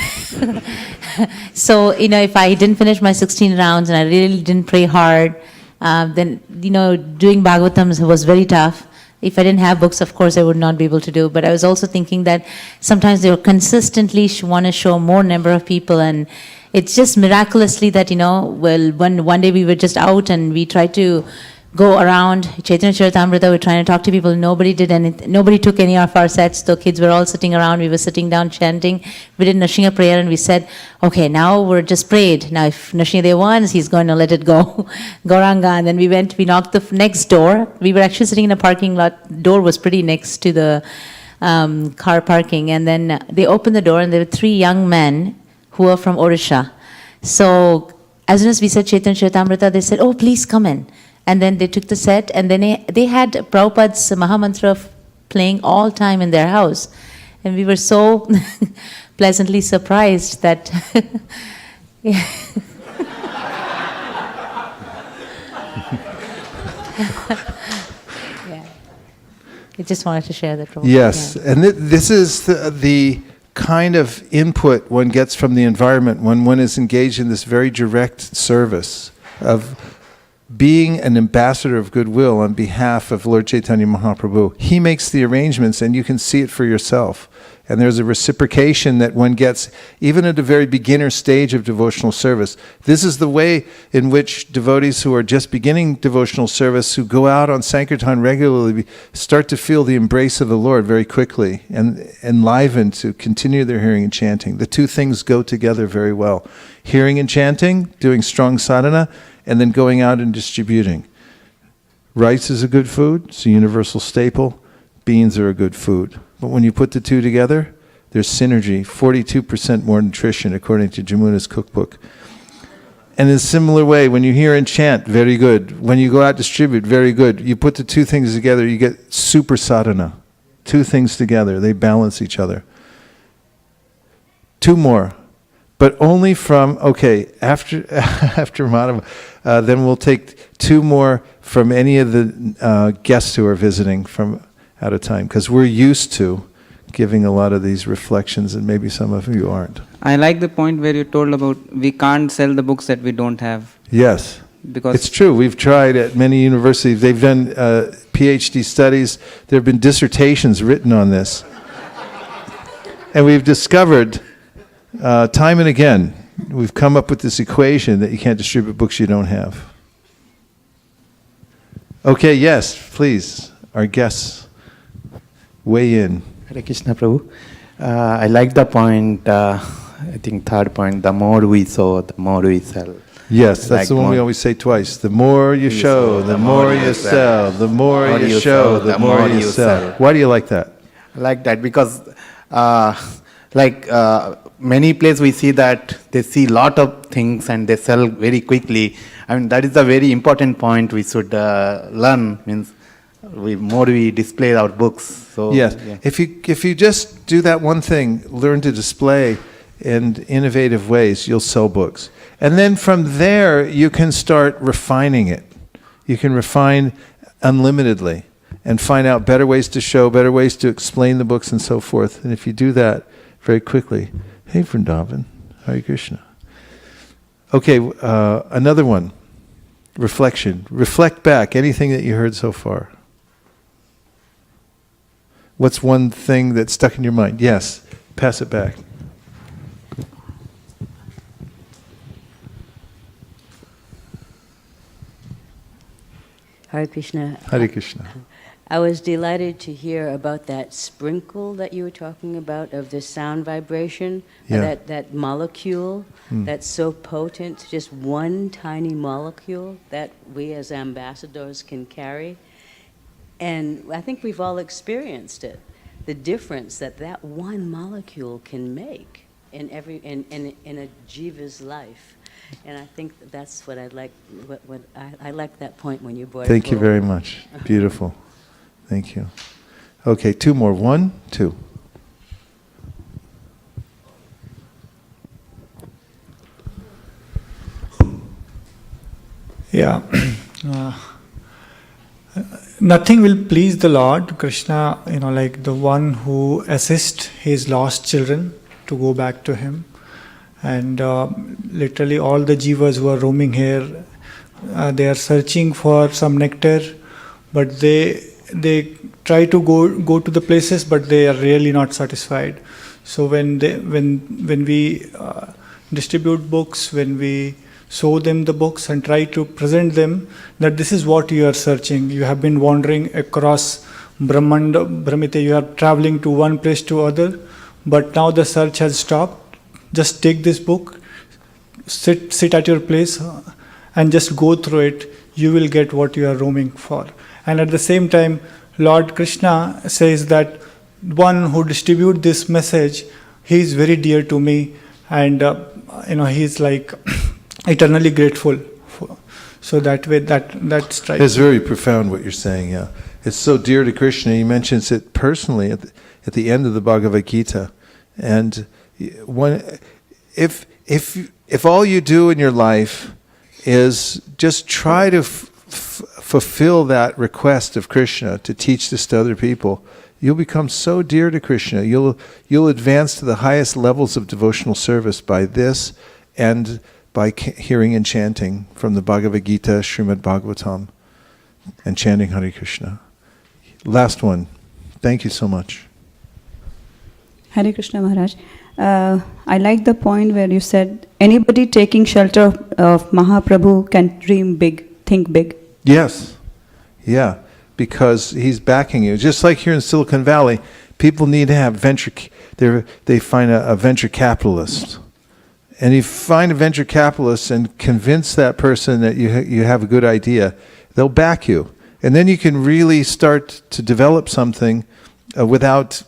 So, if I didn't finish my 16 rounds and I really didn't pray hard, then, doing Bhagavatams was very tough. If I didn't have books, of course, I would not be able to do. But I was also thinking that sometimes they consistently want to show more number of people. And it's just miraculously that, when one day we were just out and we tried to go around Chaitanya Charitamrita, we're trying to talk to people. Nobody did anything. Nobody took any of our sets. The kids were all sitting around. We were sitting down chanting. We did Nrsimha prayer and we said, okay, now we're just prayed. Now if Nrsimhadev wants, he's going to let it go. Gauranga. And then we knocked the next door. We were actually sitting in a parking lot. Door was pretty next to the car parking. And then they opened the door and there were 3 young men who were from Odisha. So as soon as we said Chaitanya Charitamrita, they said, oh, please come in. And then they took the set, and then they had Prabhupada's Mahamantra playing all time in their house. And we were so pleasantly surprised that... yeah. I just wanted to share that. Prabhupada. Yes, Yeah. and this is the kind of input one gets from the environment when one is engaged in this very direct service of being an ambassador of goodwill on behalf of Lord Chaitanya Mahaprabhu. He makes the arrangements and you can see it for yourself. And there's a reciprocation that one gets even at a very beginner stage of devotional service. This is the way in which devotees who are just beginning devotional service, who go out on Sankirtan regularly, start to feel the embrace of the Lord very quickly and enlivened to continue their hearing and chanting. The 2 things go together very well. Hearing and chanting, doing strong sadhana, and then going out and distributing. Rice is a good food, it's a universal staple. Beans are a good food. But when you put the 2 together, there's synergy, 42% more nutrition according to Jamuna's cookbook. And in a similar way, when you hear and chant, very good. When you go out distribute, very good. You put the 2 things together, you get super sadhana. 2 things together, they balance each other. 2 more. But only from, okay, after Madhava, then we'll take 2 more from any of the guests who are visiting from out of time, because we're used to giving a lot of these reflections, and maybe some of you aren't. I like the point where you told about we can't sell the books that we don't have. Yes, Because it's true. We've tried at many universities. They've done PhD studies. There have been dissertations written on this. And we've discovered time and again, we've come up with this equation that you can't distribute books you don't have. Okay, yes, please, our guests, weigh in. Hare Krishna Prabhu. I like the point, I think 3rd point, the more we sow, the more we sell. Yes, that's Like the one we more- always say twice. The more you show, the more you sell. The more you show, the more you sell. Why do you like that? I like that because many places we see that they see lot of things and they sell very quickly. I mean, that is a very important point we should learn, means more we display our books. So Yes. yeah. If you just do that one thing, learn to display in innovative ways, you'll sell books. And then from there, you can start refining it. You can refine unlimitedly and find out better ways to show, better ways to explain the books and so forth. And if you do that very quickly, hey Vrindavan, Hare Krishna. Okay, another one. Reflection. Reflect back anything that you heard so far. What's one thing that stuck in your mind? Yes, pass it back. Hare Krishna. Hare Krishna. I was delighted to hear about that sprinkle that you were talking about of the sound vibration, Yeah. that molecule that's so potent, just one tiny molecule that we as ambassadors can carry. And I think we've all experienced it, the difference that that one molecule can make in a jiva's life. And I think that's what I'd like. I like that point when you brought it Thank you forward. very much. Beautiful. Thank you. Okay, two more. 1, 2. Yeah. Nothing will please the Lord, Krishna, like the one who assists his lost children to go back to him. And literally all the jivas who are roaming here, they are searching for some nectar, but they try to go to the places, but they are really not satisfied. So when we distribute books, when we show them the books and try to present them that this is what you are searching. You have been wandering across Brahmanda, Brahmite, you are traveling to one place to other, but now the search has stopped. Just take this book, sit at your place and just go through it. You will get what you are roaming for. And at the same time, Lord Krishna says that one who distributes this message, he is very dear to me, and he is like eternally grateful. So that way, that strikes. It's very profound what you're saying. Yeah, it's so dear to Krishna. He mentions it personally at the end of the Bhagavad Gita, and if all you do in your life is just try to fulfill that request of Krishna to teach this to other people, you'll become so dear to Krishna. You'll advance to the highest levels of devotional service by this and by hearing and chanting from the Bhagavad Gita, Srimad Bhagavatam, and chanting Hare Krishna. Last one. Thank you so much. Hare Krishna Maharaj. I like the point where you said anybody taking shelter of Mahaprabhu can dream big, think big. Yes. Yeah. Because he's backing you. Just like here in Silicon Valley, people need to have they find a venture capitalist. And you find a venture capitalist and convince that person that you have a good idea, they'll back you. And then you can really start to develop something without,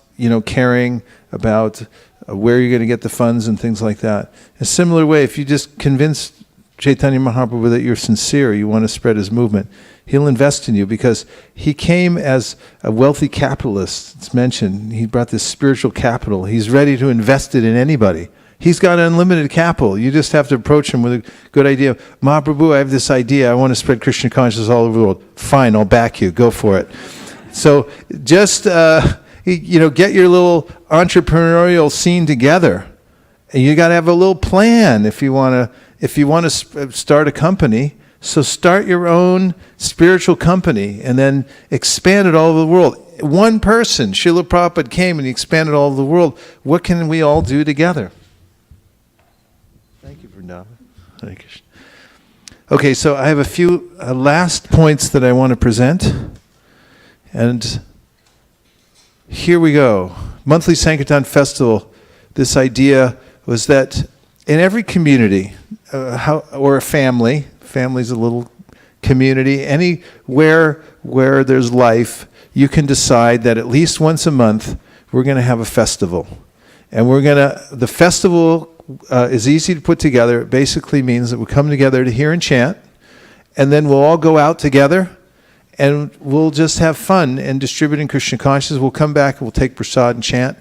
caring about where you're going to get the funds and things like that. In a similar way, if you just convince Chaitanya Mahaprabhu that you're sincere, you want to spread his movement, he'll invest in you because he came as a wealthy capitalist. It's mentioned. He brought this spiritual capital. He's ready to invest it in anybody. He's got unlimited capital. You just have to approach him with a good idea. Mahaprabhu, I have this idea. I want to spread Krishna consciousness all over the world. Fine, I'll back you. Go for it. So just, get your little entrepreneurial scene together. And you got to have a little plan if you want to start a company. So start your own spiritual company and then expand it all over the world. One person, Srila Prabhupada came and he expanded all over the world. What can we all do together? Thank you, Vrindavan. Hare Krishna. Okay, so I have a few last points that I want to present. And here we go. Monthly Sankirtan Festival. This idea was that in every community, or a family's a little community, anywhere where there's life, you can decide that at least once a month, we're going to have a festival. And the festival is easy to put together. It basically means that we come together to hear and chant, and then we'll all go out together, and we'll just have fun and distributing Krishna consciousness. We'll come back and we'll take prasad and chant,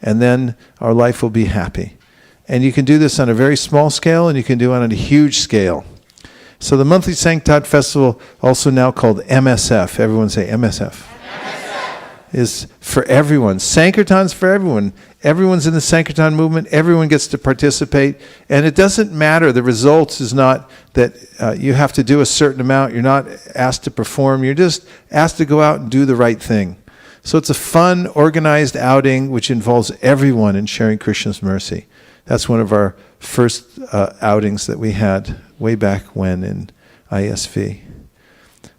and then our life will be happy. And you can do this on a very small scale, and you can do it on a huge scale. So the monthly Sankirtan Festival, also now called MSF. Everyone say MSF. is for everyone. Sankirtan's for everyone. Everyone's in the Sankirtan movement. Everyone gets to participate. And it doesn't matter. The results is not that you have to do a certain amount. You're not asked to perform. You're just asked to go out and do the right thing. So it's a fun, organized outing which involves everyone in sharing Krishna's mercy. That's one of our first outings that we had way back when in ISV.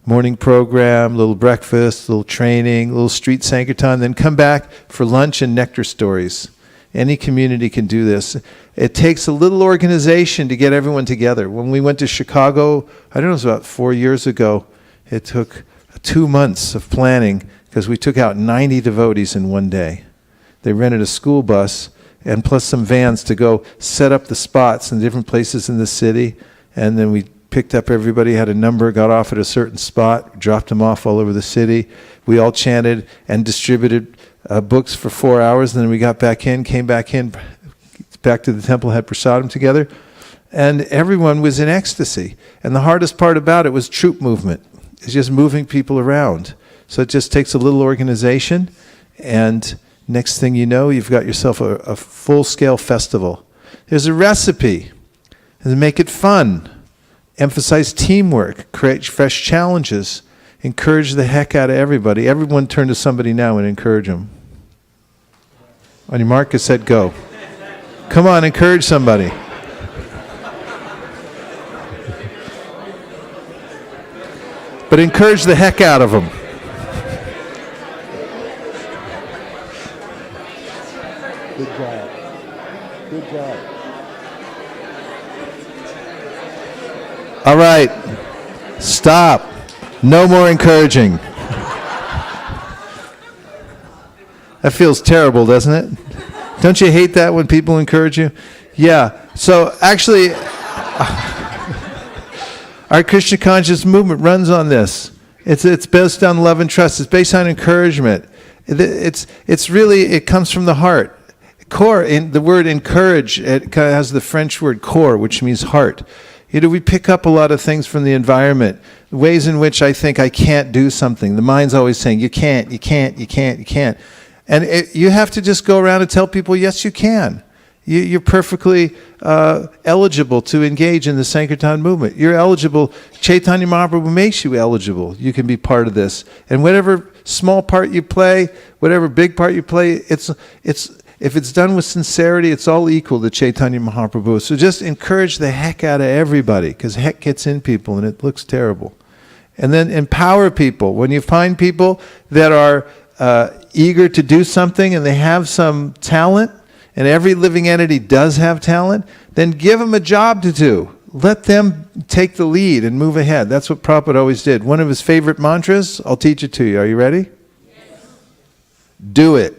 Morning program, little breakfast, little training, little street Sankirtan, then come back for lunch and nectar stories. Any community can do this. It takes a little organization to get everyone together. When we went to Chicago, I don't know, it was about 4 years ago, it took 2 months of planning because we took out 90 devotees in one day. They rented a school bus and plus some vans to go set up the spots in different places in the city, and then we picked up everybody, had a number, got off at a certain spot, dropped them off all over the city. We all chanted and distributed books for 4 hours, and then we got back in, came back in, back to the temple, had prasadam together, and everyone was in ecstasy. And the hardest part about it was troop movement. It's just moving people around. So it just takes a little organization, and next thing you know, you've got yourself a full-scale festival. There's a recipe, and make it fun. Emphasize teamwork, create fresh challenges, encourage the heck out of everybody. Everyone turn to somebody now and encourage them. On your mark, get set, go. Come on, encourage somebody. But encourage the heck out of them. Good job. Good job. All right, stop. No more encouraging. That feels terrible, doesn't it? Don't you hate that when people encourage you? Yeah, so actually, our Krishna conscious movement runs on this. It's based on love and trust. It's based on encouragement. It's really, it comes from the heart. Core, in the word encourage, it kind of has the French word corps, which means heart. You know, we pick up a lot of things from the environment, ways in which I think I can't do something. The mind's always saying, you can't, you can't, you can't, you can't. And you have to just go around and tell people, yes, you can. You're perfectly eligible to engage in the Sankirtan movement. You're eligible. Chaitanya Mahaprabhu makes you eligible. You can be part of this. And whatever small part you play, whatever big part you play, if it's done with sincerity, it's all equal to Chaitanya Mahaprabhu. So just encourage the heck out of everybody, because heck gets in people and it looks terrible. And then empower people. When you find people that are eager to do something and they have some talent, and every living entity does have talent, then give them a job to do. Let them take the lead and move ahead. That's what Prabhupada always did. One of his favorite mantras, I'll teach it to you. Are you ready? Yes. Do it.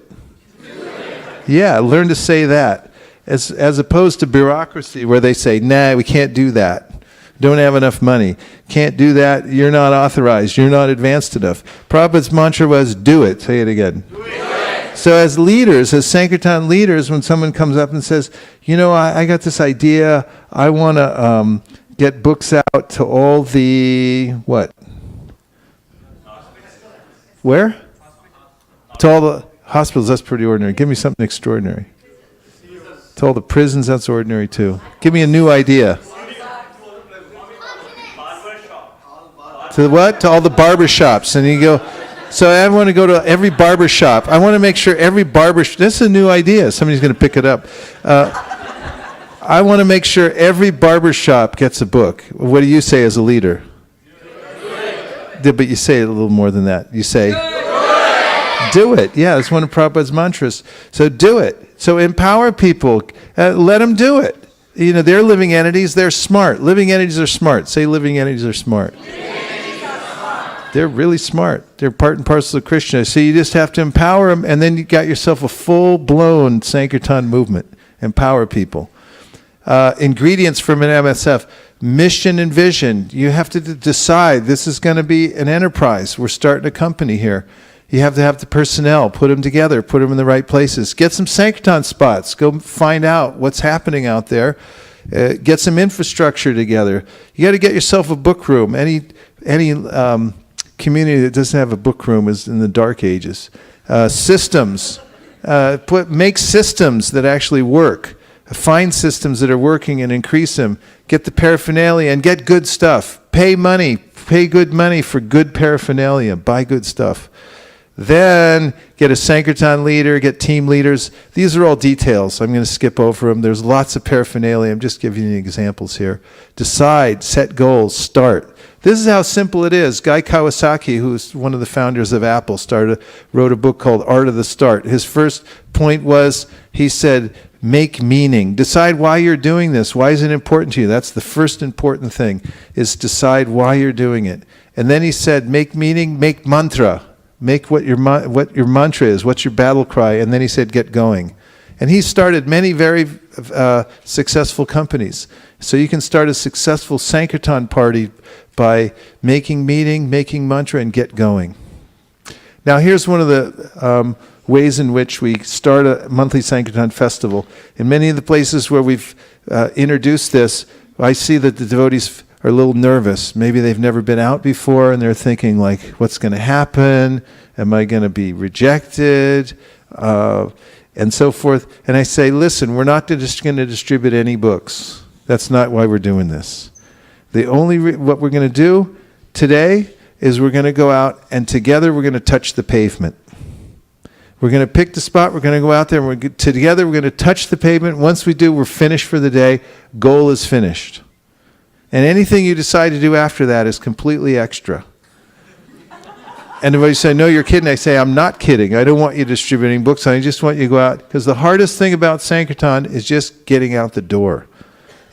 Yeah, learn to say that. As opposed to bureaucracy where they say, nah, we can't do that. Don't have enough money. Can't do that. You're not authorized. You're not advanced enough. Prabhupada's mantra was, do it. Say it again. Do it. So as leaders, as Sankirtan leaders, when someone comes up and says, you know, I got this idea. I want to get books out to all the, what? Where? To all the hospitals, that's pretty ordinary. Give me something extraordinary. To all the prisons, that's ordinary too. Give me a new idea. To what? To all the barber shops. And you go, so I want to go to every barber shop. I want to make sure every barber this is a new idea. Somebody's going to pick it up. I want to make sure every barber shop gets a book. What do you say as a leader? But you say it a little more than that. You say, do it. Yeah, it's one of Prabhupada's mantras. So do it. So empower people. Let them do it. You know, they're living entities. They're smart. Living entities are smart. Say living entities are smart. They're really smart. They're part and parcel of Krishna. So you just have to empower them, and then you got yourself a full-blown Sankirtan movement. Empower people. Ingredients from an MSF. Mission and vision. You have to decide this is going to be an enterprise. We're starting a company here. You have to have the personnel, put them together, put them in the right places. Get some Sankirtan spots. Go find out what's happening out there. Get some infrastructure together. You got to get yourself a book room. Any community that doesn't have a book room is in the dark ages. systems. Make systems that actually work. Find systems that are working and increase them. Get the paraphernalia and get good stuff. Pay money. Pay good money for good paraphernalia. Buy good stuff. Then get a Sankirtan leader, get team leaders. These are all details. I'm going to skip over them. There's lots of paraphernalia. I'm just giving you examples here. Decide, set goals, start. This is how simple it is. Guy Kawasaki, who's one of the founders of Apple, wrote a book called Art of the Start. His first point was, he said, make meaning. Decide why you're doing this. Why is it important to you? That's the first important thing, is decide why you're doing it. And then he said, make meaning, make mantra. Make what your mantra is, what's your battle cry, and then he said, get going. And he started many very successful companies. So you can start a successful Sankirtan party by making meaning, making mantra, and get going. Now here's one of the ways in which we start a monthly Sankirtan festival. In many of the places where we've introduced this, I see that the devotees are a little nervous. Maybe they've never been out before and they're thinking like, what's going to happen? Am I going to be rejected? And so forth. And I say, listen, we're not just going to distribute any books. That's not why we're doing this. What we're going to do today is we're going to go out and together we're going to touch the pavement. We're going to pick the spot, we're going to go out there, and together we're going to touch the pavement. Once we do, we're finished for the day. Goal is finished. And anything you decide to do after that is completely extra. And if I say, no, you're kidding, I say, I'm not kidding. I don't want you distributing books. I just want you to go out. Because the hardest thing about Sankirtan is just getting out the door.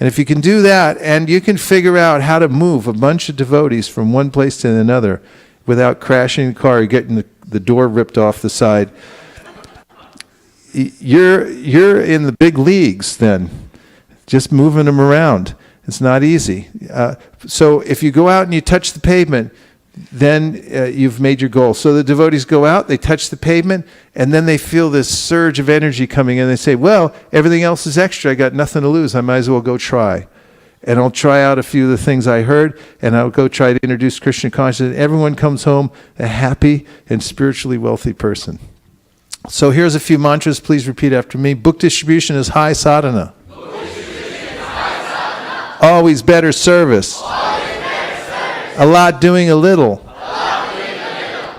And if you can do that, and you can figure out how to move a bunch of devotees from one place to another without crashing the car or getting the door ripped off the side, you're in the big leagues then. Just moving them around. It's not easy. So if you go out and you touch the pavement, then you've made your goal. So the devotees go out, they touch the pavement, and then they feel this surge of energy coming in. They say, well, everything else is extra. I got nothing to lose. I might as well go try. And I'll try out a few of the things I heard, and I'll go try to introduce Krishna consciousness. Everyone comes home a happy and spiritually wealthy person. So here's a few mantras. Please repeat after me. Book distribution is high sadhana. Always better service. A lot doing a little.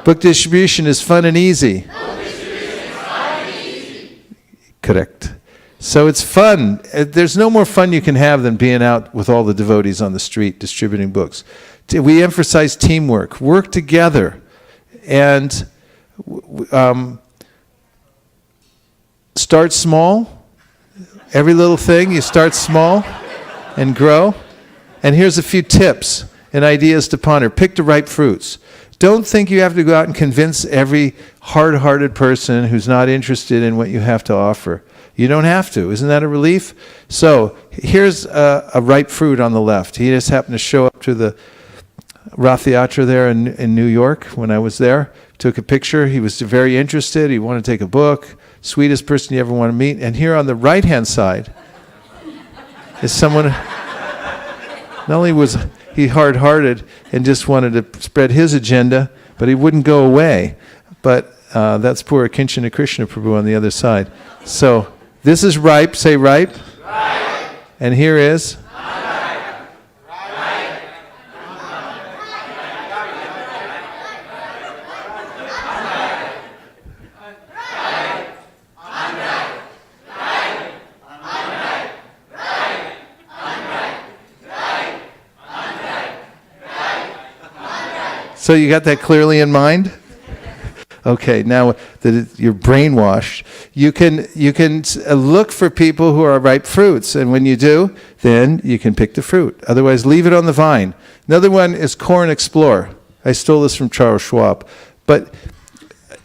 Book distribution is fun and easy. Correct. So it's fun. There's no more fun you can have than being out with all the devotees on the street distributing books. We emphasize teamwork. Work together. And start small. Every little thing, you start small and grow. And here's a few tips and ideas to ponder. Pick the ripe fruits. Don't think you have to go out and convince every hard-hearted person who's not interested in what you have to offer. You don't have to. Isn't that a relief? So here's a ripe fruit on the left. He just happened to show up to the Rath Yatra there in New York when I was there. Took a picture. He was very interested. He wanted to take a book. Sweetest person you ever want to meet. And here on the right-hand side is someone, not only was he hard-hearted and just wanted to spread his agenda, but he wouldn't go away. But that's poor Kinchana Krishna Prabhu on the other side. So this is ripe. Say ripe. Ripe. And here is? Unripe. Ripe. So you got that clearly in mind? Okay, now that you're brainwashed, you can look for people who are ripe fruits, and when you do, then you can pick the fruit. Otherwise, leave it on the vine. Another one is Core and Explore. I stole this from Charles Schwab. But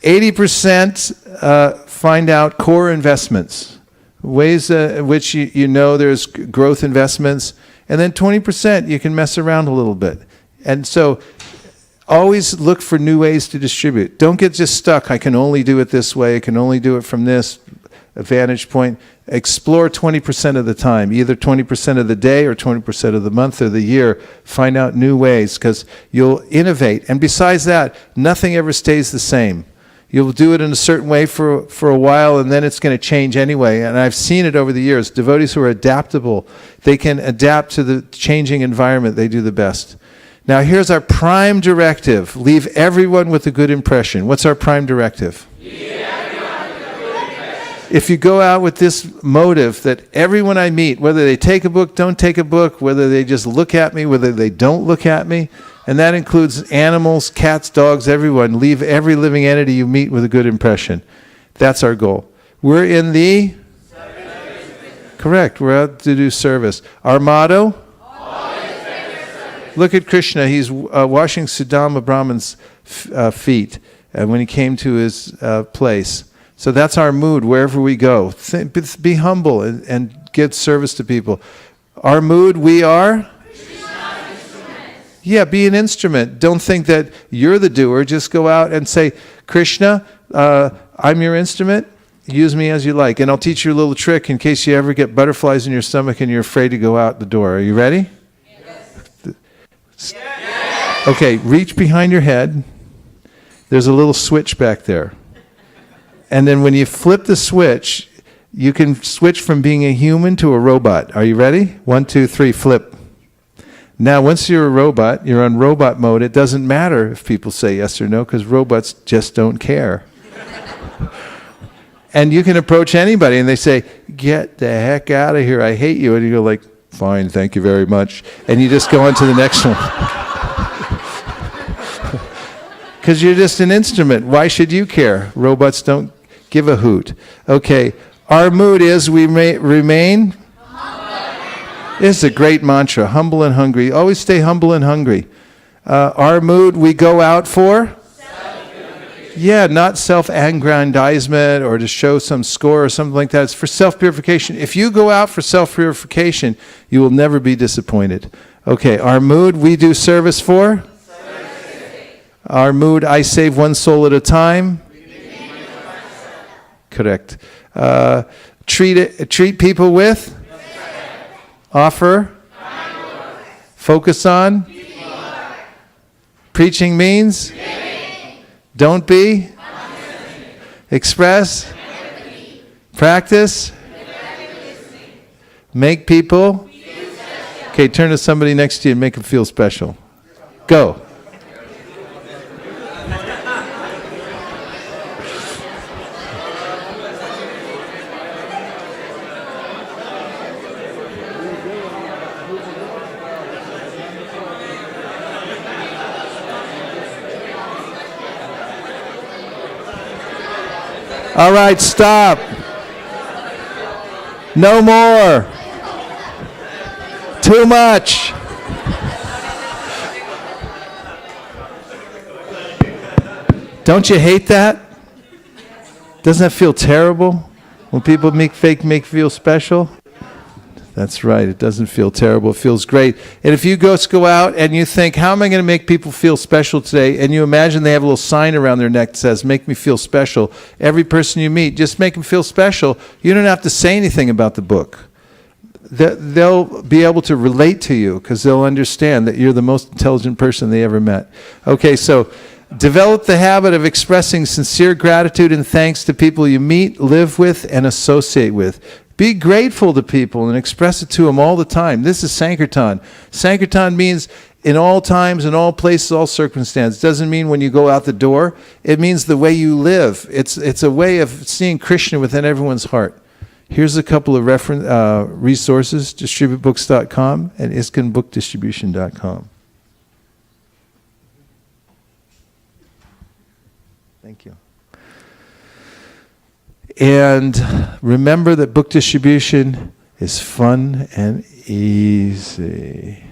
80% find out core investments, ways which you know there's growth investments, and then 20% you can mess around a little bit. And so always look for new ways to distribute. Don't get just stuck. I can only do it this way. I can only do it from this vantage point. Explore 20% of the time, either 20% of the day or 20% of the month or the year. Find out new ways because you'll innovate. And besides that, nothing ever stays the same. You'll do it in a certain way for a while, and then it's going to change anyway. And I've seen it over the years. Devotees who are adaptable, they can adapt to the changing environment. They do the best. Now, here's our prime directive. Leave everyone with a good impression. What's our prime directive? If you go out with this motive that everyone I meet, whether they take a book, don't take a book, whether they just look at me, whether they don't look at me, and that includes animals, cats, dogs, everyone, leave every living entity you meet with a good impression. That's our goal. We're in the... Correct, we're out to do service. Our motto? Look at Krishna, he's washing Sudama Brahman's feet when he came to his place. So that's our mood wherever we go. Be humble and give service to people. Our mood, we are? Yeah, be an instrument. Don't think that you're the doer. Just go out and say, Krishna, I'm your instrument. Use me as you like. And I'll teach you a little trick in case you ever get butterflies in your stomach and you're afraid to go out the door. Are you ready? Yes. Okay, reach behind your head. There's a little switch back there. And then when you flip the switch, you can switch from being a human to a robot. Are you ready? 1, 2, 3, flip. Now, once you're a robot, you're on robot mode. It doesn't matter if people say yes or no, because robots just don't care. And you can approach anybody, and they say, get the heck out of here, I hate you. And you go like, fine, thank you very much. And you just go on to the next one. Because you're just an instrument. Why should you care? Robots don't give a hoot. Okay, our mood is we remain... This is a great mantra, humble and hungry. Always stay humble and hungry. Our mood, we go out for? Yeah, not self-aggrandizement or to show some score or something like that. It's for self-purification. If you go out for self-purification, you will never be disappointed. Okay, our mood, we do service for? Our mood, I save one soul at a time? Correct. Treat people with? Offer? Focus on? Preaching means? Don't be? Express? Practice? Make people? Okay, turn to somebody next to you and make them feel special. Go. All right, stop. No more. Too much. Don't you hate that? Doesn't that feel terrible when people make feel special? That's right. It doesn't feel terrible. It feels great. And if you go out and you think, how am I going to make people feel special today? And you imagine they have a little sign around their neck that says, make me feel special. Every person you meet, just make them feel special. You don't have to say anything about the book. They'll be able to relate to you because they'll understand that you're the most intelligent person they ever met. Okay, so develop the habit of expressing sincere gratitude and thanks to people you meet, live with, and associate with. Be grateful to people and express it to them all the time. This is Sankirtan. Sankirtan means in all times, in all places, all circumstances. It doesn't mean when you go out the door. It means the way you live. It's a way of seeing Krishna within everyone's heart. Here's a couple of resources, distributebooks.com and iskonbookdistribution.com. Thank you. And remember that book distribution is fun and easy.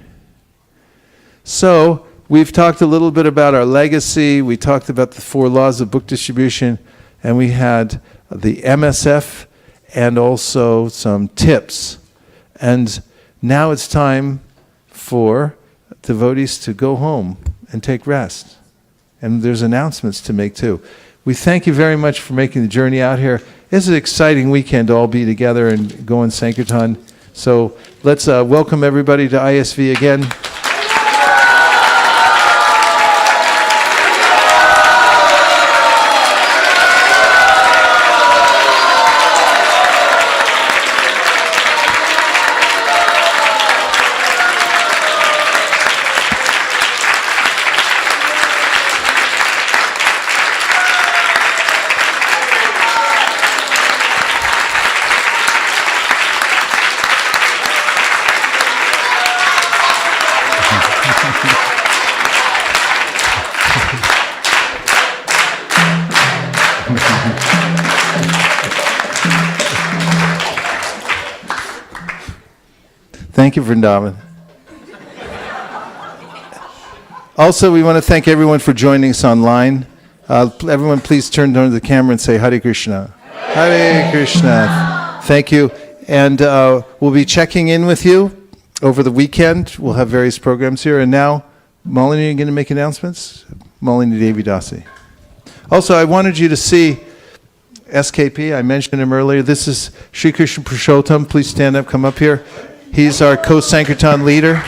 So, we've talked a little bit about our legacy. We talked about the 4 laws of book distribution. And we had the MSF and also some tips. And now it's time for devotees to go home and take rest. And there's announcements to make too. We thank you very much for making the journey out here. It's an exciting weekend to all be together and go in Sankirtan. So let's welcome everybody to ISV again. Thank you, Vrindavan. Also, we want to thank everyone for joining us online. Everyone, please turn to the camera and say Hare Krishna. Hare Krishna. Thank you. And we'll be checking in with you over the weekend. We'll have various programs here. And now, Malini, are you going to make announcements? Malini Devidasi. Also, I wanted you to see SKP. I mentioned him earlier. This is Sri Krishna Purushottam. Please stand up, come up here. He's our co-Sankirtan leader.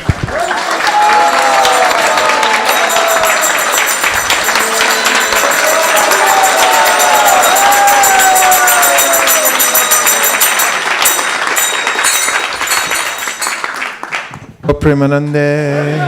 Premanande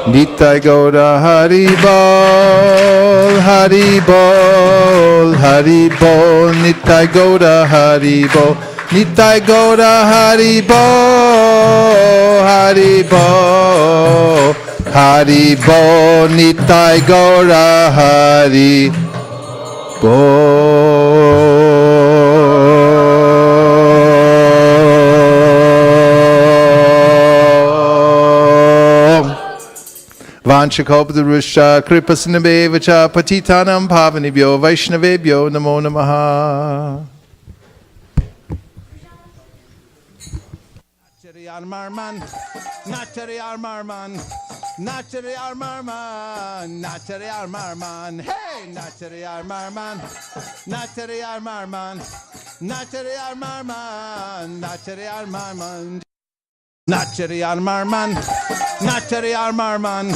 Nitai Gaura Hari Bol, Hari Bol, Hari Bol, Nitai Gaura Hari Bol, Nitai Gaura Hari Bol, Hari Bol, Hari Bol, Nitai Gaura Hari Bol. Vanchakalpadurusha kripasinabhevacha patitanam pavanibhyo vaishnavebhyo namo namaha. Nachariyar marman, nachariyar marman, nachariyar marman, nachariyar marman, hey, nachariyar marman, nachariyar marman, nachariyar marman, nachariyar marman. Nachariyar marman, nachariyar marman,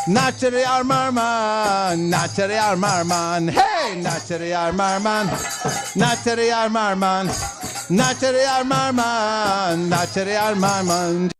nachariyar marman, nachariyar marman, hey, nachariyar marman, nachariyar marman, nachariyar marman, nachariyar marman.